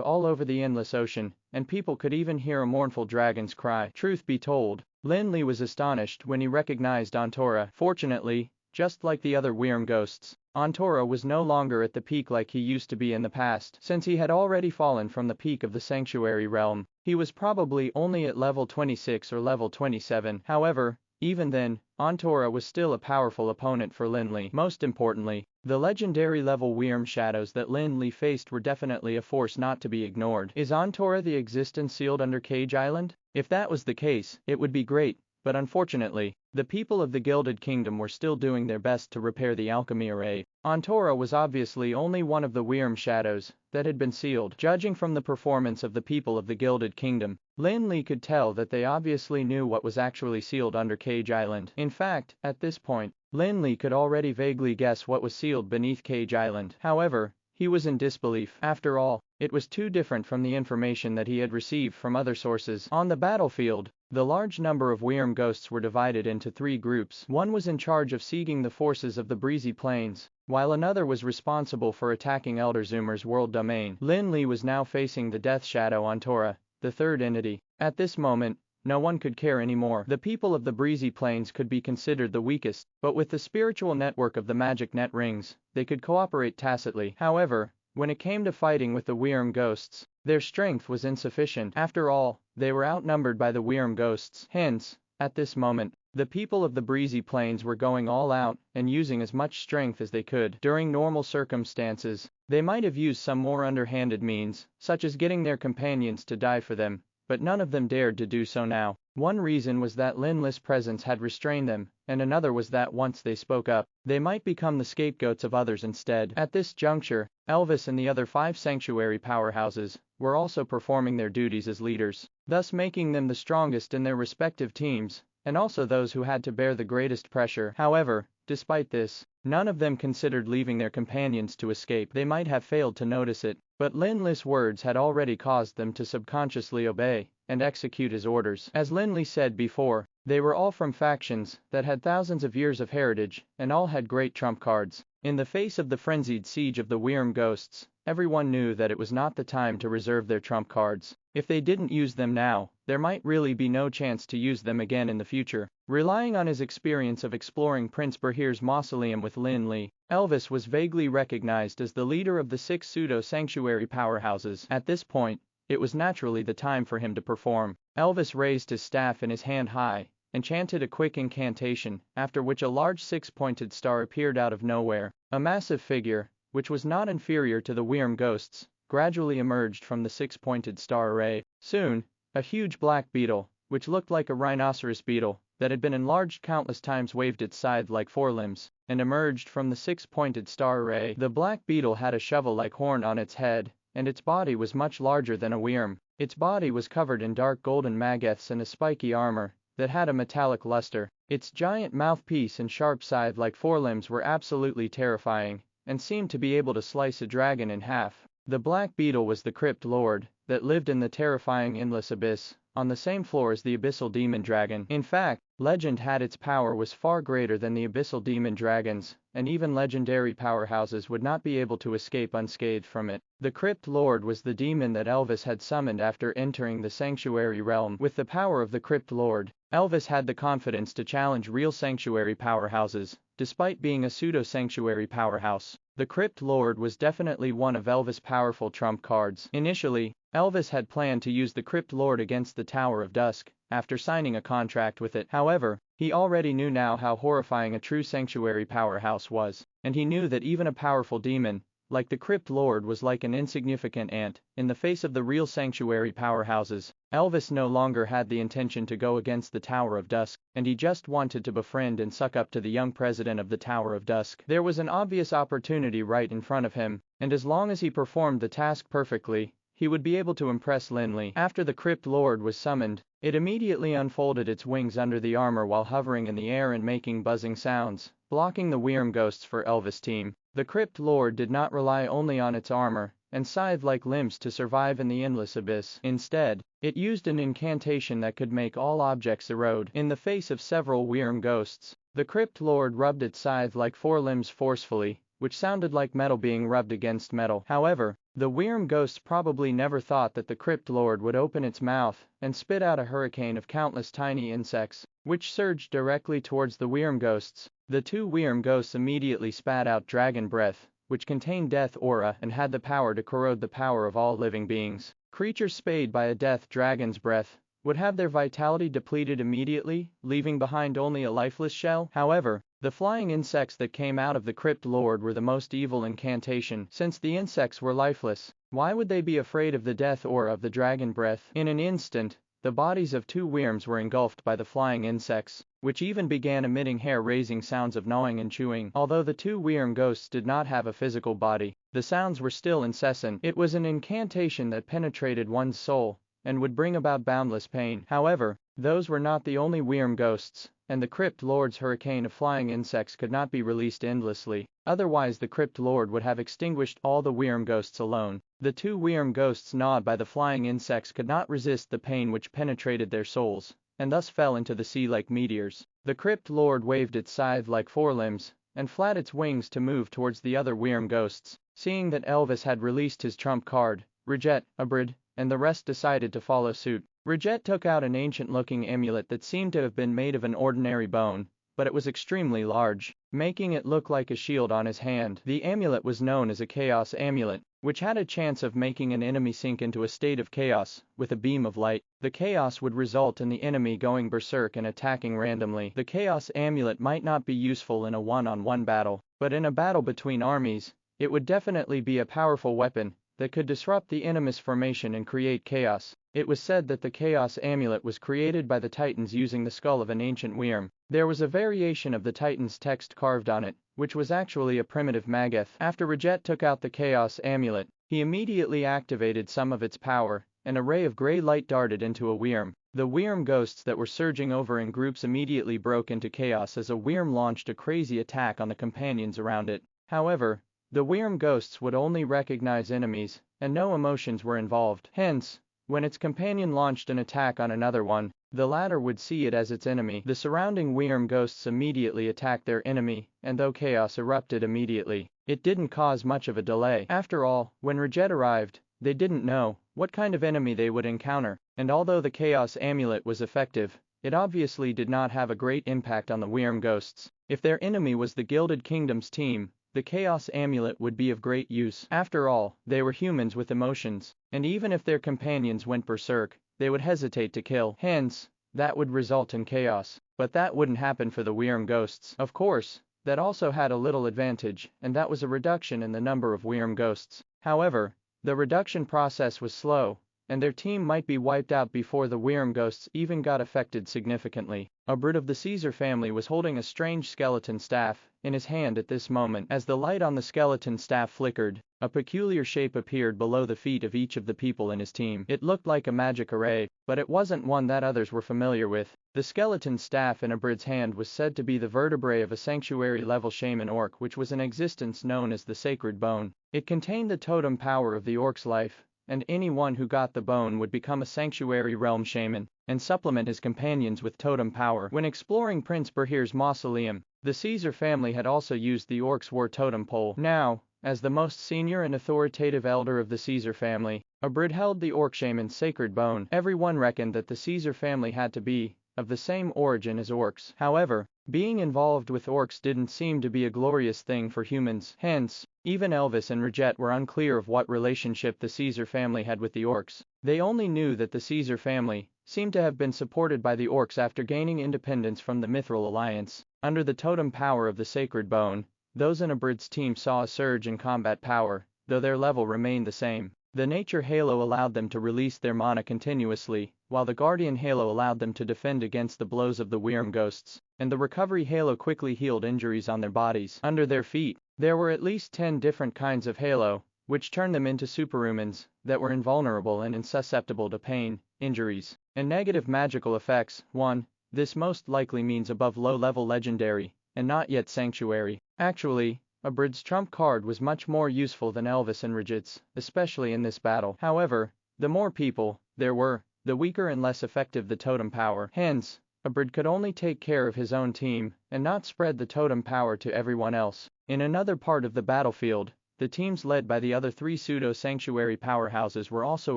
all over the Endless Ocean, and people could even hear a mournful dragon's cry. Truth be told, Lin Li was astonished when he recognized Antora. Fortunately, just like the other wyrm ghosts, Antora was no longer at the peak like he used to be in the past. Since he had already fallen from the peak of the sanctuary realm, he was probably only at level 26 or level 27. However, even then, Antora was still a powerful opponent for Lin Li. Most importantly, the legendary level wyrm shadows that Lin Li faced were definitely a force not to be ignored. Is Antora the existence sealed under Cage Island? If that was the case, it would be great, but unfortunately, the people of the Gilded Kingdom were still doing their best to repair the alchemy array. Antora was obviously only one of the wyrm shadows that had been sealed. Judging from the performance of the people of the Gilded Kingdom, Lin Li could tell that they obviously knew what was actually sealed under Cage Island. In fact, at this point, Lin Li could already vaguely guess what was sealed beneath Cage Island. However, he was in disbelief. After all, it was too different from the information that he had received from other sources. On the battlefield, the large number of wyrm ghosts were divided into 3 groups. One was in charge of sieging the forces of the breezy plains, while another was responsible for attacking Elder Zoomer's world domain. Lin Li was now facing the Death Shadow Antora, the third entity. At this moment, no one could care anymore. The people of the breezy plains could be considered the weakest, but with the spiritual network of the magic net rings, they could cooperate tacitly. However, when it came to fighting with the wyrm ghosts, their strength was insufficient. After all, they were outnumbered by the wyrm ghosts. Hence, at this moment, the people of the breezy plains were going all out and using as much strength as they could. During normal circumstances, they might have used some more underhanded means, such as getting their companions to die for them, but none of them dared to do so now. One reason was that Lin Li's presence had restrained them, and another was that once they spoke up, they might become the scapegoats of others instead. At this juncture, Elvis and the other 5 sanctuary powerhouses were also performing their duties as leaders, thus making them the strongest in their respective teams, and also those who had to bear the greatest pressure. However, despite this, none of them considered leaving their companions to escape. They might have failed to notice it, but Lin Li's words had already caused them to subconsciously obey and execute his orders. As Lin Li said before, they were all from factions that had thousands of years of heritage, and all had great trump cards. In the face of the frenzied siege of the wyrm ghosts, everyone knew that it was not the time to reserve their trump cards. If they didn't use them now, there might really be no chance to use them again in the future. Relying on his experience of exploring Prince Bahir's mausoleum with Lin Li, Elvis was vaguely recognized as the leader of the 6 pseudo-sanctuary powerhouses. At this point, it was naturally the time for him to perform. Elvis raised his staff in his hand high and chanted a quick incantation, after which a large 6-pointed star appeared out of nowhere. A massive figure, which was not inferior to the wyrm ghosts, gradually emerged from the 6-pointed star array. Soon, a huge black beetle, which looked like a rhinoceros beetle that had been enlarged countless times, waved its scythe-like forelimbs and emerged from the 6-pointed star array. The black beetle had a shovel-like horn on its head and its body was much larger than a wyrm. Its body was covered in dark golden maggoths and a spiky armor that had a metallic luster. Its giant mouthpiece and sharp scythe-like forelimbs were absolutely terrifying, and seemed to be able to slice a dragon in half. The Black Beetle was the Crypt Lord that lived in the terrifying endless abyss, on the same floor as the Abyssal Demon Dragon. In fact, legend had its power was far greater than the Abyssal Demon Dragons, and even legendary powerhouses would not be able to escape unscathed from it. The Crypt Lord was the demon that Elvis had summoned after entering the Sanctuary Realm. With the power of the Crypt Lord, Elvis had the confidence to challenge real Sanctuary powerhouses, despite being a pseudo-Sanctuary powerhouse. The Crypt Lord was definitely one of Elvis' powerful trump cards. Initially, Elvis had planned to use the Crypt Lord against the Tower of Dusk, after signing a contract with it. However, he already knew now how horrifying a true Sanctuary powerhouse was, and he knew that even a powerful demon, like the Crypt Lord, was like an insignificant ant in the face of the real Sanctuary powerhouses. Elvis no longer had the intention to go against the Tower of Dusk, and he just wanted to befriend and suck up to the young president of the Tower of Dusk. There was an obvious opportunity right in front of him, and as long as he performed the task perfectly, he would be able to impress Lin Li. After the Crypt Lord was summoned, it immediately unfolded its wings under the armor while hovering in the air and making buzzing sounds, blocking the wyrm ghosts for Elvis' team. The Crypt Lord did not rely only on its armor and scythe-like limbs to survive in the endless abyss. Instead, it used an incantation that could make all objects erode. In the face of several wyrm ghosts, the Crypt Lord rubbed its scythe-like forelimbs forcefully, which sounded like metal being rubbed against metal. However, the wyrm ghosts probably never thought that the Crypt Lord would open its mouth and spit out a hurricane of countless tiny insects, which surged directly towards the wyrm ghosts. The two wyrm ghosts immediately spat out dragon breath, which contained death aura and had the power to corrode the power of all living beings. Creatures spayed by a death dragon's breath would have their vitality depleted immediately, leaving behind only a lifeless shell. However, the flying insects that came out of the Crypt Lord were the most evil incantation. Since the insects were lifeless, why would they be afraid of the death aura of the dragon breath? In an instant, the bodies of two wyrms were engulfed by the flying insects, which even began emitting hair-raising sounds of gnawing and chewing. Although the two wyrm ghosts did not have a physical body, the sounds were still incessant. It was an incantation that penetrated one's soul and would bring about boundless pain. However, those were not the only wyrm ghosts, and the Crypt Lord's hurricane of flying insects could not be released endlessly. Otherwise the Crypt Lord would have extinguished all the wyrm ghosts alone. The two wyrm ghosts gnawed by the flying insects could not resist the pain which penetrated their souls, and thus fell into the sea like meteors. The Crypt Lord waved its scythe-like forelimbs and flapped its wings to move towards the other wyrm ghosts. Seeing that Elvis had released his trump card, Reject, Abrid, and the rest decided to follow suit. Reject took out an ancient-looking amulet that seemed to have been made of an ordinary bone, but it was extremely large, making it look like a shield on his hand. The amulet was known as a Chaos Amulet, which had a chance of making an enemy sink into a state of chaos with a beam of light. The chaos would result in the enemy going berserk and attacking randomly. The Chaos Amulet might not be useful in a one-on-one battle, but in a battle between armies, it would definitely be a powerful weapon that could disrupt the enemy's formation and create chaos. It was said that the Chaos Amulet was created by the Titans using the skull of an ancient wyrm. There was a variation of the Titans' text carved on it, which was actually a primitive Magath. After Reject took out the Chaos Amulet, he immediately activated some of its power. An array of gray light darted into a wyrm. The wyrm ghosts that were surging over in groups immediately broke into chaos as a wyrm launched a crazy attack on the companions around it. However, the wyrm ghosts would only recognize enemies, and no emotions were involved. Hence, when its companion launched an attack on another one, the latter would see it as its enemy. The surrounding wyrm ghosts immediately attacked their enemy, and though chaos erupted immediately, it didn't cause much of a delay. After all, when Reject arrived, they didn't know what kind of enemy they would encounter, and although the Chaos Amulet was effective, it obviously did not have a great impact on the wyrm ghosts. If their enemy was the Gilded Kingdom's team, the Chaos Amulet would be of great use. After all, they were humans with emotions, and even if their companions went berserk, they would hesitate to kill. Hence, that would result in chaos. But that wouldn't happen for the wyrm ghosts. Of course, that also had a little advantage, and that was a reduction in the number of wyrm ghosts. However, the reduction process was slow, and their team might be wiped out before the Wyrm ghosts even got affected significantly. A Brit of the Caesar family was holding a strange skeleton staff in his hand at this moment. As the light on the skeleton staff flickered, a peculiar shape appeared below the feet of each of the people in his team. It looked like a magic array, but it wasn't one that others were familiar with. The skeleton staff in a Brit's hand was said to be the vertebrae of a sanctuary-level shaman orc which was in existence known as the Sacred Bone. It contained the totem power of the orc's life, and anyone who got the bone would become a sanctuary realm shaman and supplement his companions with totem power. When exploring Prince Berhir's mausoleum, the Caesar family had also used the orc's war totem pole. Now, as the most senior and authoritative elder of the Caesar family, a Brit held the orc shaman's sacred bone. Everyone reckoned that the Caesar family had to be of the same origin as orcs. However, being involved with orcs didn't seem to be a glorious thing for humans. Hence, even Elvis and Rajette were unclear of what relationship the Caesar family had with the orcs. They only knew that the Caesar family seemed to have been supported by the orcs after gaining independence from the Mithril Alliance. Under the totem power of the Sacred Bone, those in a Brit's team saw a surge in combat power, though their level remained the same. The Nature Halo allowed them to release their mana continuously, while the Guardian Halo allowed them to defend against the blows of the Wyrm ghosts, and the Recovery Halo quickly healed injuries on their bodies. Under their feet, there were at least 10 different kinds of Halo, which turned them into superhumans that were invulnerable and insusceptible to pain, injuries, and negative magical effects. 1. This most likely means above low-level legendary, and not yet sanctuary. Actually, a Brit's trump card was much more useful than Elvis and Rajette's, especially in this battle. However, the more people there were, the weaker and less effective the totem power. Hence, a Brit could only take care of his own team and not spread the totem power to everyone else. In another part of the battlefield, the teams led by the other 3 pseudo-sanctuary powerhouses were also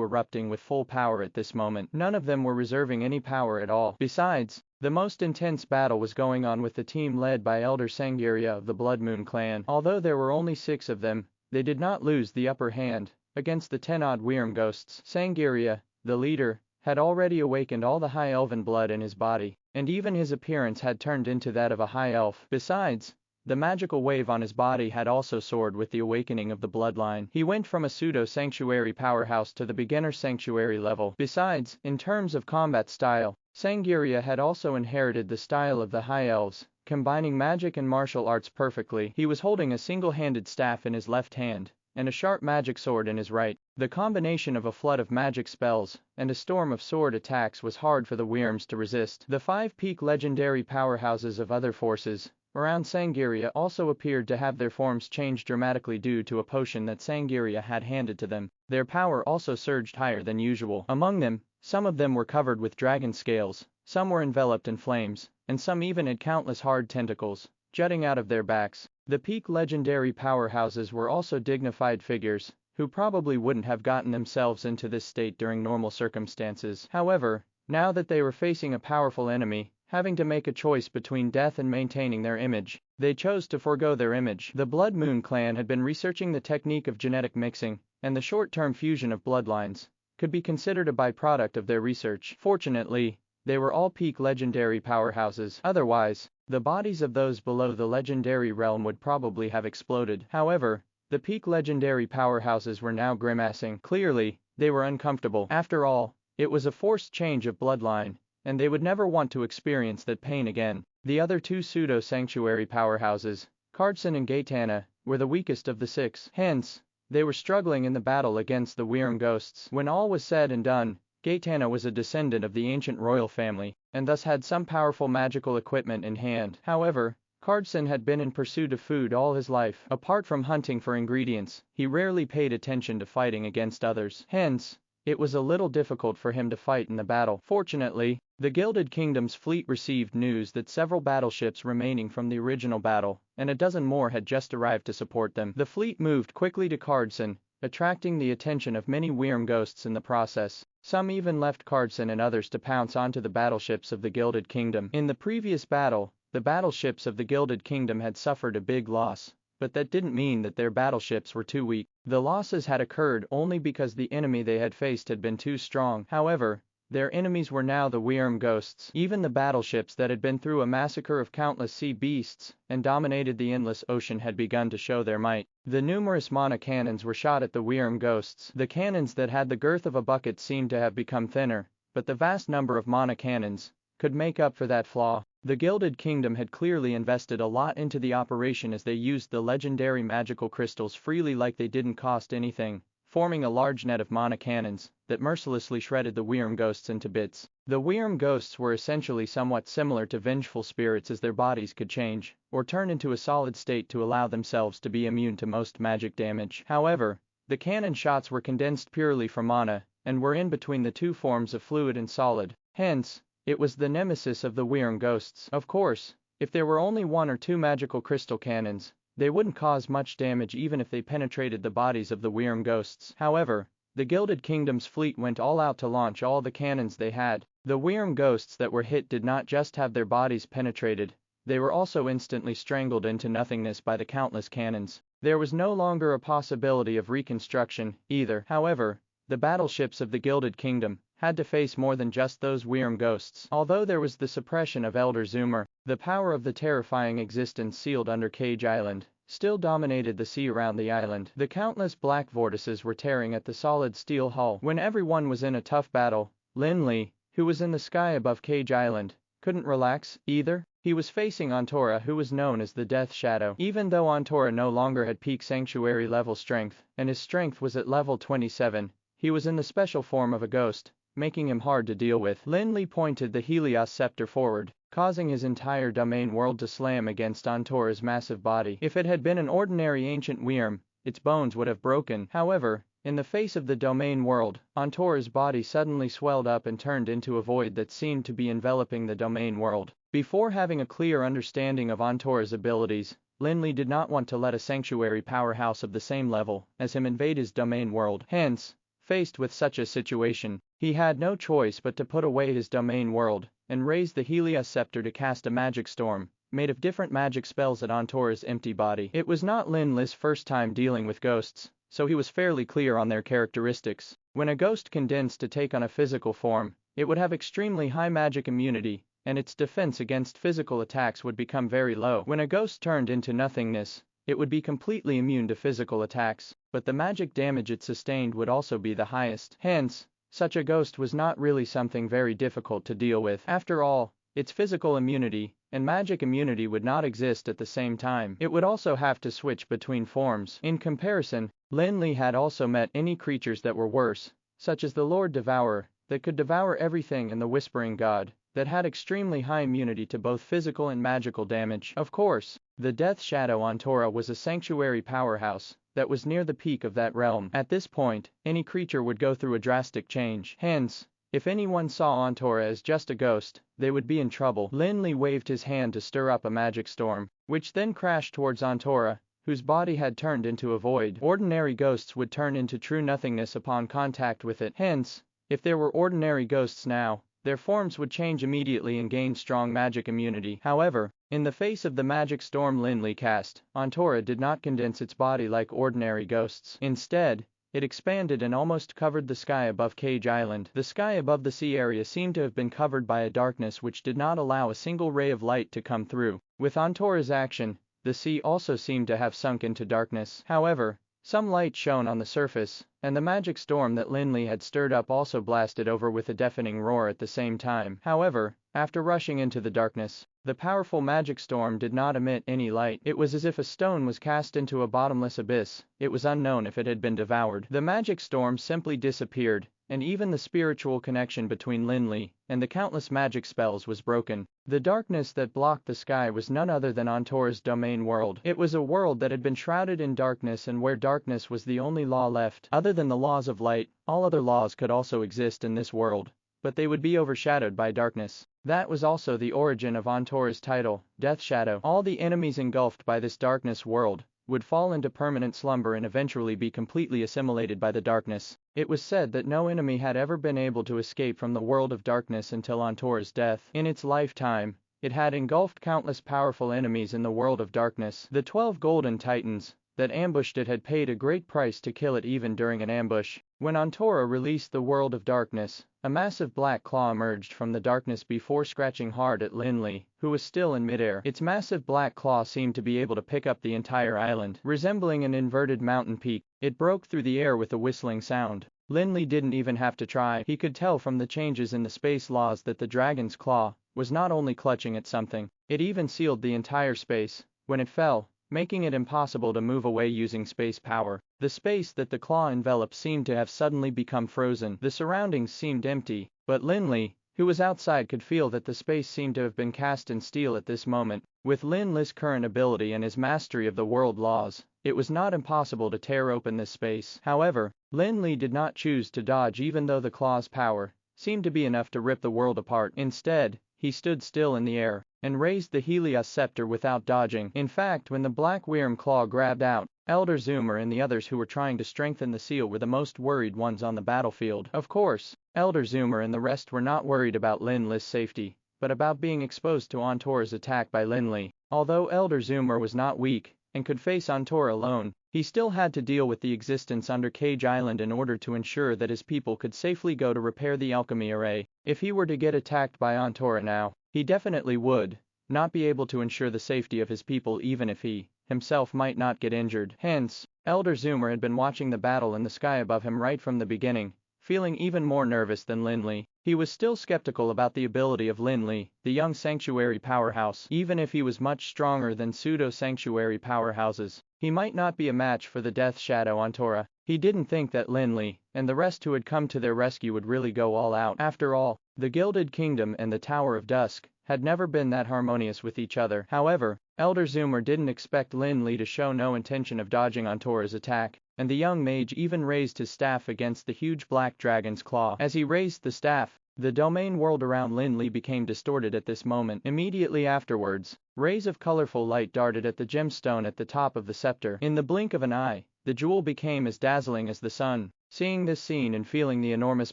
erupting with full power at this moment. None of them were reserving any power at all. Besides, the most intense battle was going on with the team led by Elder Sangria of the Blood Moon clan. Although there were only 6 of them, they did not lose the upper hand against the 10-odd Wyrm ghosts. Sangria, the leader, had already awakened all the high elven blood in his body, and even his appearance had turned into that of a high elf. Besides, the magical wave on his body had also soared with the awakening of the bloodline. He went from a pseudo-sanctuary powerhouse to the beginner sanctuary level. Besides, in terms of combat style, Sangria had also inherited the style of the High Elves, combining magic and martial arts perfectly. He was holding a single-handed staff in his left hand, and a sharp magic sword in his right. The combination of a flood of magic spells and a storm of sword attacks was hard for the Wyrms to resist. The 5 peak legendary powerhouses of other forces around Sangria also appeared to have their forms changed dramatically due to a potion that Sangria had handed to them. Their power also surged higher than usual. Among them, some of them were covered with dragon scales, some were enveloped in flames, and some even had countless hard tentacles jutting out of their backs. The peak legendary powerhouses were also dignified figures, who probably wouldn't have gotten themselves into this state during normal circumstances. However, now that they were facing a powerful enemy, having to make a choice between death and maintaining their image, they chose to forego their image. The Blood Moon clan had been researching the technique of genetic mixing, and the short-term fusion of bloodlines could be considered a byproduct of their research. Fortunately, they were all peak legendary powerhouses. Otherwise, the bodies of those below the legendary realm would probably have exploded. However, the peak legendary powerhouses were now grimacing. Clearly, they were uncomfortable. After all, it was a forced change of bloodline, and they would never want to experience that pain again. The other 2 pseudo-sanctuary powerhouses, Cardson and Gaetana, were the weakest of the 6. Hence, they were struggling in the battle against the Wyrm ghosts. When all was said and done, Gaetana was a descendant of the ancient royal family, and thus had some powerful magical equipment in hand. However, Cardson had been in pursuit of food all his life. Apart from hunting for ingredients, he rarely paid attention to fighting against others. Hence, it was a little difficult for him to fight in the battle. Fortunately, the Gilded Kingdom's fleet received news that several battleships remaining from the original battle, and a dozen more had just arrived to support them. The fleet moved quickly to Cardson, attracting the attention of many Wyrm ghosts in the process. Some even left Cardson and others to pounce onto the battleships of the Gilded Kingdom. In the previous battle, the battleships of the Gilded Kingdom had suffered a big loss, but that didn't mean that their battleships were too weak. The losses had occurred only because the enemy they had faced had been too strong. However, Their enemies were now the Wyrm ghosts. Even the battleships that had been through a massacre of countless sea beasts and dominated the endless ocean had begun to show their might. The numerous mana cannons were shot at the Wyrm ghosts. The cannons that had the girth of a bucket seemed to have become thinner, but the vast number of mana cannons could make up for that flaw. The Gilded Kingdom had clearly invested a lot into the operation, as they used the legendary magical crystals freely like they didn't cost anything, forming a large net of mana cannons that mercilessly shredded the Wyrm ghosts into bits. The Wyrm ghosts were essentially somewhat similar to vengeful spirits, as their bodies could change or turn into a solid state to allow themselves to be immune to most magic damage. However, the cannon shots were condensed purely from mana and were in between the two forms of fluid and solid. Hence, it was the nemesis of the Wyrm ghosts. Of course, if there were only one or two magical crystal cannons, they wouldn't cause much damage even if they penetrated the bodies of the Wyrm ghosts. However, the Gilded Kingdom's fleet went all out to launch all the cannons they had. The Wyrm ghosts that were hit did not just have their bodies penetrated, they were also instantly strangled into nothingness by the countless cannons. There was no longer a possibility of reconstruction, either. However, the battleships of the Gilded Kingdom had to face more than just those Wyrm ghosts. Although there was the suppression of Elder Zoomer, the power of the terrifying existence sealed under Cage Island still dominated the sea around the island. The countless black vortices were tearing at the solid steel hull. When everyone was in a tough battle, Lin Li, who was in the sky above Cage Island, couldn't relax, either. He was facing Antora, who was known as the Death Shadow. Even though Antora no longer had peak sanctuary level strength, and his strength was at level 27, he was in the special form of a ghost, making him hard to deal with. Lin Li pointed the Helios scepter forward, causing his entire domain world to slam against Antora's massive body. If it had been an ordinary ancient Wyrm, its bones would have broken. However, in the face of the domain world, Antora's body suddenly swelled up and turned into a void that seemed to be enveloping the domain world. Before having a clear understanding of Antora's abilities, Lin Li did not want to let a sanctuary powerhouse of the same level as him invade his domain world. Hence, faced with such a situation, he had no choice but to put away his domain world and raise the Helios scepter to cast a magic storm made of different magic spells at Antora's empty body. It was not Lin Li's first time dealing with ghosts, so he was fairly clear on their characteristics. When a ghost condensed to take on a physical form, it would have extremely high magic immunity, and its defense against physical attacks would become very low. When a ghost turned into nothingness, it would be completely immune to physical attacks, but the magic damage it sustained would also be the highest. Hence, such a ghost was not really something very difficult to deal with. After all, its physical immunity and magic immunity would not exist at the same time. It would also have to switch between forms. In comparison, Lin Li had also met any creatures that were worse, such as the Lord Devourer, that could devour everything, and the Whispering God, that had extremely high immunity to both physical and magical damage. Of course, the Death Shadow Antora was a sanctuary powerhouse that was near the peak of that realm. At this point, any creature would go through a drastic change. Hence, if anyone saw Antora as just a ghost, they would be in trouble. Lin Li waved his hand to stir up a magic storm, which then crashed towards Antora, whose body had turned into a void. Ordinary ghosts would turn into true nothingness upon contact with it. Hence, if there were ordinary ghosts now, their forms would change immediately and gain strong magic immunity. However, in the face of the magic storm Lin Li cast, Antora did not condense its body like ordinary ghosts. Instead, it expanded and almost covered the sky above Cage Island. The sky above the sea area seemed to have been covered by a darkness which did not allow a single ray of light to come through. With Antora's action, the sea also seemed to have sunk into darkness. However, some light shone on the surface, and the magic storm that Lin Li had stirred up also blasted over with a deafening roar at the same time. However, after rushing into the darkness, the powerful magic storm did not emit any light. It was as if a stone was cast into a bottomless abyss. It was unknown if it had been devoured. The magic storm simply disappeared, and even the spiritual connection between Lin Li and the countless magic spells was broken. The darkness that blocked the sky was none other than Antora's domain world. It was a world that had been shrouded in darkness, and where darkness was the only law left. Other than the laws of light, all other laws could also exist in this world, but they would be overshadowed by darkness. That was also the origin of Antora's title, Death Shadow. All the enemies engulfed by this darkness world would fall into permanent slumber and eventually be completely assimilated by the darkness. It was said that no enemy had ever been able to escape from the world of darkness until Antora's death. In its lifetime, it had engulfed countless powerful enemies in the world of darkness. The 12 Golden Titans, that ambushed it had paid a great price to kill it even during an ambush. When Antora released the world of darkness, a massive black claw emerged from the darkness before scratching hard at Lin Li, who was still in midair. Its massive black claw seemed to be able to pick up the entire island, resembling an inverted mountain peak. It broke through the air with a whistling sound. Lin Li didn't even have to try. He could tell from the changes in the space laws that the dragon's claw was not only clutching at something, it even sealed the entire space when it fell, making it impossible to move away using space power. The space that the claw enveloped seemed to have suddenly become frozen. The surroundings seemed empty, but Lin Li, who was outside, could feel that the space seemed to have been cast in steel at this moment. With Lin Li's current ability and his mastery of the world laws, it was not impossible to tear open this space. However, Lin Li did not choose to dodge even though the claw's power seemed to be enough to rip the world apart. Instead, he stood still in the air and raised the Helios scepter without dodging. In fact, when the black Wyrm claw grabbed out, Elder Zoomer and the others who were trying to strengthen the seal were the most worried ones on the battlefield. Of course, Elder Zoomer and the rest were not worried about Lin Li's safety, but about being exposed to Antora's attack by Lin Li. Although Elder Zoomer was not weak and could face Antora alone, he still had to deal with the existence under Cage Island in order to ensure that his people could safely go to repair the alchemy array. If he were to get attacked by Antora now, he definitely would not be able to ensure the safety of his people even if he himself might not get injured. Hence, Elder Zoomer had been watching the battle in the sky above him right from the beginning, feeling even more nervous than Lin Li. He was still skeptical about the ability of Lin Li, the young sanctuary powerhouse. Even if he was much stronger than pseudo-sanctuary powerhouses, he might not be a match for the Death Shadow Antora. He didn't think that Lin Li and the rest who had come to their rescue would really go all out. After all, the Gilded Kingdom and the Tower of Dusk had never been that harmonious with each other. However, Elder Zoomer didn't expect Lin Li to show no intention of dodging Antora's attack, and the young mage even raised his staff against the huge black dragon's claw. As he raised the staff, the domain world around Lin Li became distorted at this moment. Immediately afterwards, rays of colorful light darted at the gemstone at the top of the scepter. In the blink of an eye, the jewel became as dazzling as the sun. Seeing this scene and feeling the enormous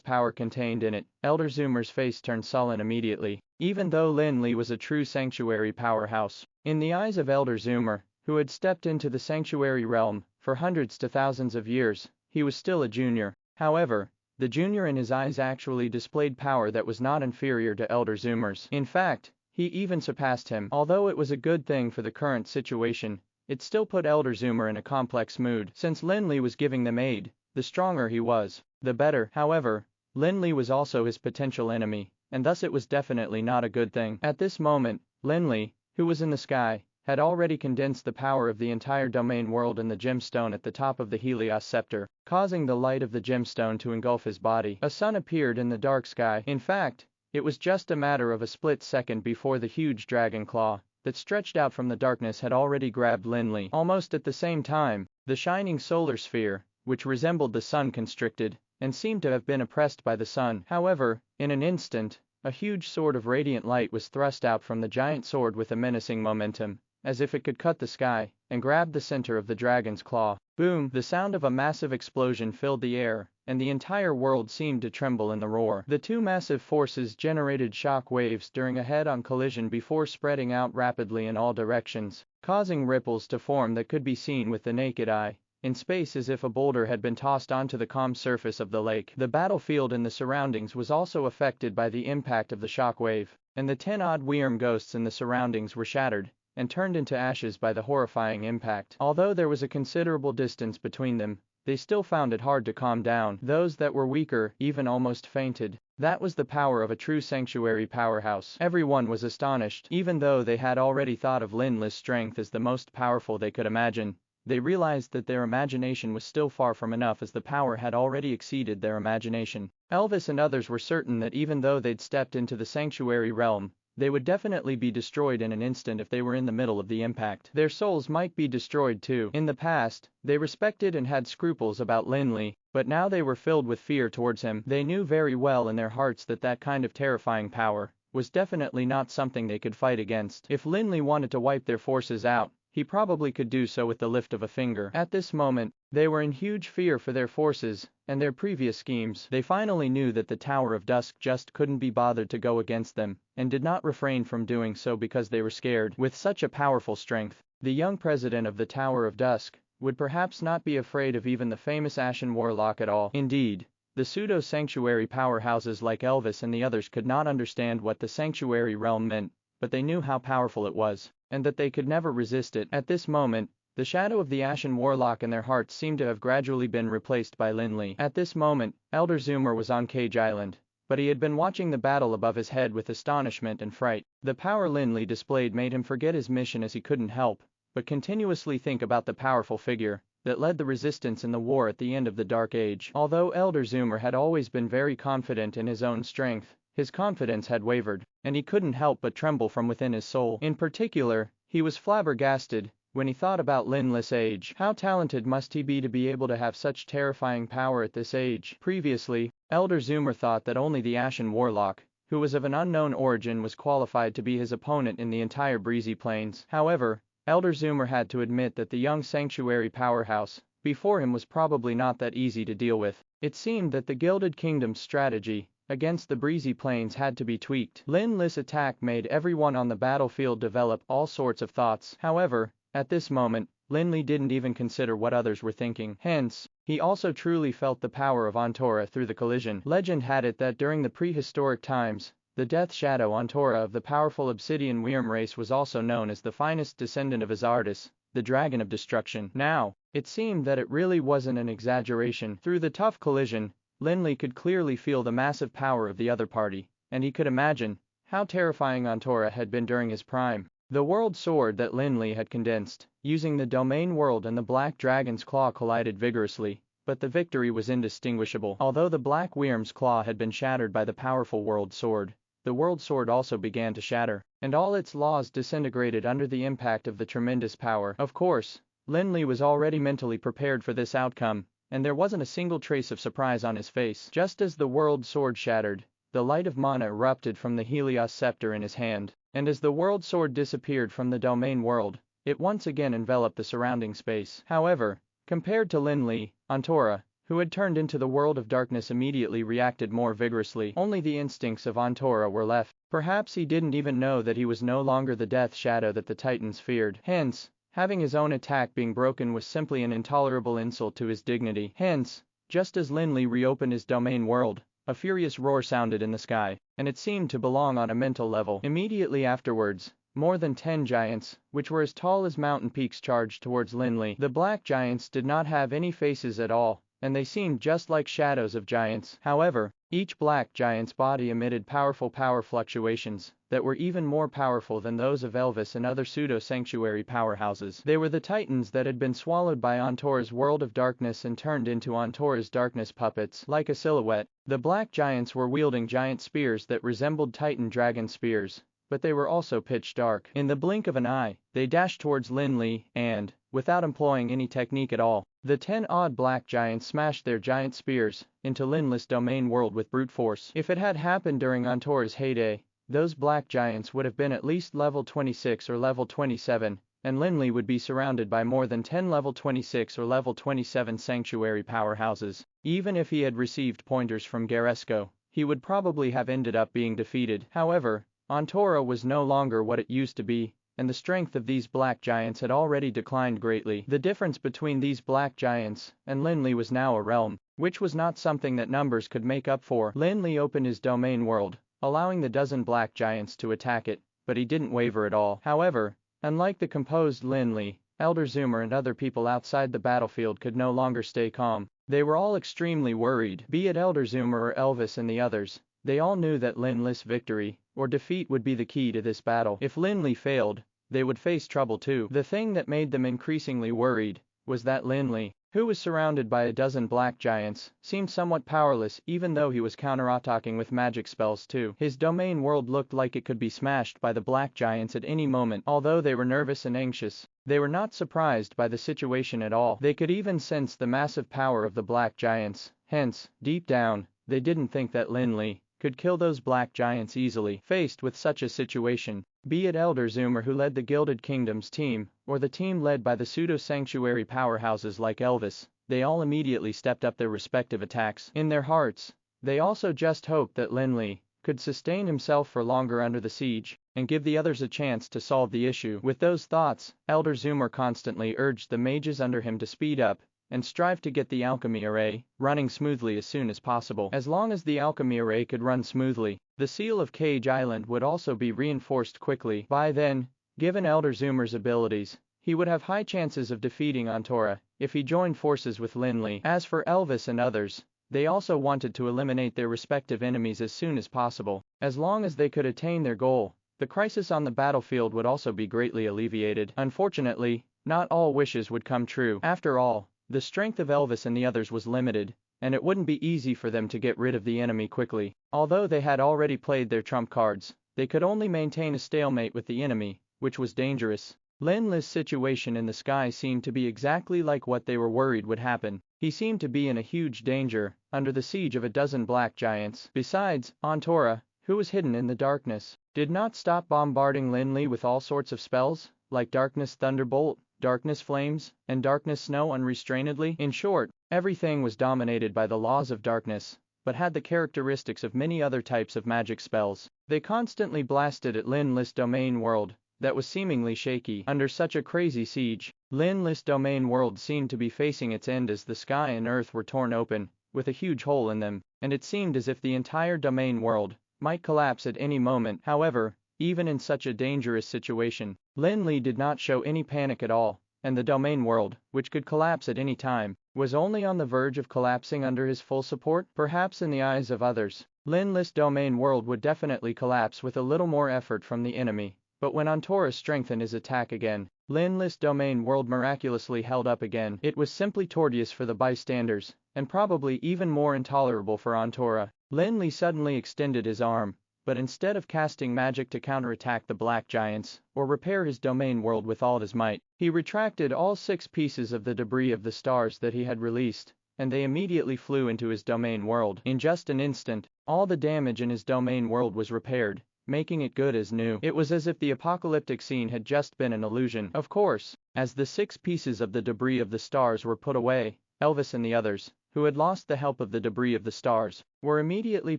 power contained in it, Elder Zoomer's face turned sullen immediately. Even though Lin Li was a true sanctuary powerhouse, in the eyes of Elder Zoomer, who had stepped into the sanctuary realm for hundreds to thousands of years, he was still a junior. However, the junior in his eyes actually displayed power that was not inferior to Elder Zoomer's. In fact, he even surpassed him. Although it was a good thing for the current situation, it still put Elder Zoomer in a complex mood. Since Lin Li was giving them aid, the stronger he was, the better. However, Lin Li was also his potential enemy, and thus it was definitely not a good thing. At this moment, Lin Li, who was in the sky, had already condensed the power of the entire domain world in the gemstone at the top of the Helios scepter, causing the light of the gemstone to engulf his body. A sun appeared in the dark sky. In fact, it was just a matter of a split second before the huge dragon claw that stretched out from the darkness had already grabbed Lin Li. Almost at the same time, the shining solar sphere, which resembled the sun, constricted and seemed to have been oppressed by the sun. However, in an instant, a huge sword of radiant light was thrust out from the giant sword with a menacing momentum, as if it could cut the sky, and grab the center of the dragon's claw. Boom! The sound of a massive explosion filled the air, and the entire world seemed to tremble in the roar. The two massive forces generated shock waves during a head-on collision before spreading out rapidly in all directions, causing ripples to form that could be seen with the naked eye in space as if a boulder had been tossed onto the calm surface of the lake. The battlefield and the surroundings was also affected by the impact of the shock wave, and the 10-odd Wyrm ghosts in the surroundings were shattered and turned into ashes by the horrifying impact. Although there was a considerable distance between them, they still found it hard to calm down. Those that were weaker even almost fainted. That was the power of a true sanctuary powerhouse. Everyone was astonished. Even though they had already thought of Lin Li's strength as the most powerful they could imagine, they realized that their imagination was still far from enough, as the power had already exceeded their imagination. Elvis and others were certain that even though they'd stepped into the sanctuary realm, they would definitely be destroyed in an instant if they were in the middle of the impact. Their souls might be destroyed too. In the past, they respected and had scruples about Lin Li, but now they were filled with fear towards him. They knew very well in their hearts that that kind of terrifying power was definitely not something they could fight against. If Lin Li wanted to wipe their forces out, he probably could do so with the lift of a finger. At this moment, they were in huge fear for their forces and their previous schemes. They finally knew that the Tower of Dusk just couldn't be bothered to go against them, and did not refrain from doing so because they were scared. With such a powerful strength, the young president of the Tower of Dusk would perhaps not be afraid of even the famous Ashen Warlock at all. Indeed, the pseudo-sanctuary powerhouses like Elvis and the others could not understand what the sanctuary realm meant, but they knew how powerful it was, and that they could never resist it. At this moment, the shadow of the Ashen Warlock in their hearts seemed to have gradually been replaced by Lin Li. At this moment, Elder Zoomer was on Cage Island, but he had been watching the battle above his head with astonishment and fright. The power Lin Li displayed made him forget his mission, as he couldn't help but continuously think about the powerful figure that led the resistance in the war at the end of the Dark Age. Although Elder Zoomer had always been very confident in his own strength, his confidence had wavered, and he couldn't help but tremble from within his soul. In particular, he was flabbergasted when he thought about Lin Li's age. How talented must he be to be able to have such terrifying power at this age? Previously, Elder Zoomer thought that only the Ashen Warlock, who was of an unknown origin, was qualified to be his opponent in the entire Breezy Plains. However, Elder Zoomer had to admit that the young sanctuary powerhouse before him was probably not that easy to deal with. It seemed that the Gilded Kingdom's strategy against the Breezy Plains had to be tweaked. Lin Li's attack made everyone on the battlefield develop all sorts of thoughts. However, at this moment, Lin Li didn't even consider what others were thinking. Hence, he also truly felt the power of Antora through the collision. Legend had it that during the prehistoric times, the death shadow Antora of the powerful Obsidian Wyrm race was also known as the finest descendant of Azardus, the Dragon of Destruction. Now, it seemed that it really wasn't an exaggeration. Through the tough collision, Lin Li could clearly feel the massive power of the other party, and he could imagine how terrifying Antora had been during his prime. The world sword that Lin Li had condensed, using the domain world and the Black Dragon's claw, collided vigorously, but the victory was indistinguishable. Although the Black Wyrm's claw had been shattered by the powerful world sword, the world sword also began to shatter, and all its laws disintegrated under the impact of the tremendous power. Of course, Lin Li was already mentally prepared for this outcome, and there wasn't a single trace of surprise on his face. Just as the world sword shattered, the light of mana erupted from the Helios scepter in his hand, and as the world sword disappeared from the domain world, it once again enveloped the surrounding space. However, compared to Lin Li, Antora, who had turned into the world of darkness, immediately reacted more vigorously. Only the instincts of Antora were left. Perhaps he didn't even know that he was no longer the death shadow that the Titans feared. Hence, having his own attack being broken was simply an intolerable insult to his dignity. Hence, just as Lin Li reopened his domain world, a furious roar sounded in the sky, and it seemed to belong on a mental level. Immediately afterwards, more than 10 giants, which were as tall as mountain peaks, charged towards Lin Li. The black giants did not have any faces at all, and they seemed just like shadows of giants. However, each black giant's body emitted powerful power fluctuations that were even more powerful than those of Elvis and other pseudo-sanctuary powerhouses. They were the Titans that had been swallowed by Antora's world of darkness and turned into Antora's darkness puppets. Like a silhouette, the black giants were wielding giant spears that resembled Titan dragon spears, but they were also pitch dark. In the blink of an eye, they dashed towards Lin Li, and, without employing any technique at all, the 10 odd black giants smashed their giant spears into Lin Li's domain world with brute force. If it had happened during Antora's heyday, those black giants would have been at least level 26 or level 27, and Lin Li would be surrounded by more than 10 level 26 or level 27 sanctuary powerhouses. Even if he had received pointers from Garesco, he would probably have ended up being defeated. However, Antora was no longer what it used to be, and the strength of these black giants had already declined greatly. The difference between these black giants and Lin Li was now a realm, which was not something that numbers could make up for. Lin Li opened his domain world, allowing the dozen black giants to attack it, but he didn't waver at all. However, unlike the composed Lin Li, Elder Zoomer and other people outside the battlefield could no longer stay calm. They were all extremely worried. Be it Elder Zoomer or Elvis and the others, they all knew that Lin Li's victory or defeat would be the key to this battle. If Lin Li failed, they would face trouble too. The thing that made them increasingly worried was that Lin Li, who was surrounded by a dozen black giants, seemed somewhat powerless, even though he was counterattacking with magic spells too. His domain world looked like it could be smashed by the black giants at any moment. Although they were nervous and anxious, they were not surprised by the situation at all. They could even sense the massive power of the black giants. Hence, deep down, they didn't think that Lin Li could kill those black giants easily. Faced with such a situation, be it Elder Zoomer who led the Gilded Kingdom's team, or the team led by the pseudo-sanctuary powerhouses like Elvis, they all immediately stepped up their respective attacks. In their hearts, they also just hoped that Lin Li could sustain himself for longer under the siege. and give the others a chance to solve the issue. With those thoughts, Elder Zoomer constantly urged the mages under him to speed up and strive to get the alchemy array running smoothly as soon as possible. As long as the alchemy array could run smoothly, the seal of Cage Island would also be reinforced quickly. By then, given Elder Zoomer's abilities, he would have high chances of defeating Antora if he joined forces with Lin Li. As for Elvis and others, they also wanted to eliminate their respective enemies as soon as possible. As long as they could attain their goal, the crisis on the battlefield would also be greatly alleviated. Unfortunately, not all wishes would come true. After all, the strength of Elvis and the others was limited, and it wouldn't be easy for them to get rid of the enemy quickly. Although they had already played their trump cards, they could only maintain a stalemate with the enemy, which was dangerous. Lin Li's situation in the sky seemed to be exactly like what they were worried would happen. He seemed to be in a huge danger, under the siege of a dozen black giants. Besides, Antora, who was hidden in the darkness, did not stop bombarding Lin Li with all sorts of spells, like Darkness Thunderbolt, Darkness Flames, and Darkness Snow unrestrainedly. In short, everything was dominated by the laws of darkness, but had the characteristics of many other types of magic spells. They constantly blasted at Lin Li's domain world, that was seemingly shaky. Under such a crazy siege, Lin Li's domain world seemed to be facing its end as the sky and earth were torn open, with a huge hole in them, and it seemed as if the entire domain world might collapse at any moment. However, even in such a dangerous situation, Lin Li did not show any panic at all, and the domain world, which could collapse at any time, was only on the verge of collapsing under his full support. Perhaps in the eyes of others, Lin Li's domain world would definitely collapse with a little more effort from the enemy. But when Antora strengthened his attack again, Lin Li's domain world miraculously held up again. It was simply tortuous for the bystanders, and probably even more intolerable for Antora. Lin Li suddenly extended his arm, but instead of casting magic to counterattack the black giants, or repair his domain world with all his might, he retracted all 6 pieces of the debris of the stars that he had released, and they immediately flew into his domain world. In just an instant, all the damage in his domain world was repaired, making it good as new. It was as if the apocalyptic scene had just been an illusion. Of course, as the 6 pieces of the debris of the stars were put away, Elvis and the others, who had lost the help of the debris of the stars, were immediately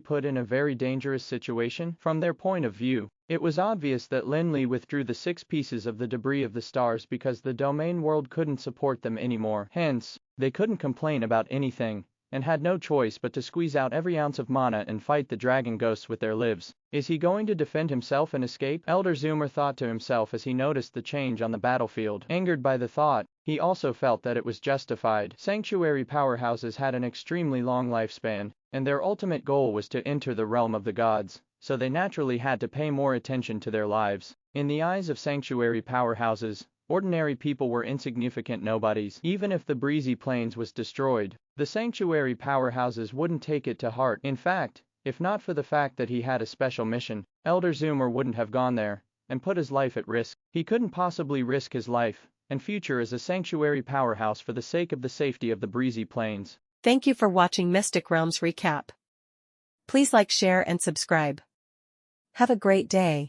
put in a very dangerous situation. From their point of view, it was obvious that Lin Li withdrew the 6 pieces of the debris of the stars because the domain world couldn't support them anymore. Hence, they couldn't complain about anything, and had no choice but to squeeze out every ounce of mana and fight the dragon ghosts with their lives. Is he going to defend himself and escape? Elder Zoomer thought to himself as he noticed the change on the battlefield. Angered by the thought, he also felt that it was justified. Sanctuary powerhouses had an extremely long lifespan, and their ultimate goal was to enter the realm of the gods, so they naturally had to pay more attention to their lives. In the eyes of sanctuary powerhouses, ordinary people were insignificant nobodies. Even if the breezy plains was destroyed, the sanctuary powerhouses wouldn't take it to heart. In fact, if not for the fact that he had a special mission, Elder Zoomer wouldn't have gone there and put his life at risk. He couldn't possibly risk his life and future as a sanctuary powerhouse for the sake of the safety of the breezy plains. Thank you for watching Mystic Realms Recap. Please like, share and subscribe. Have a great day.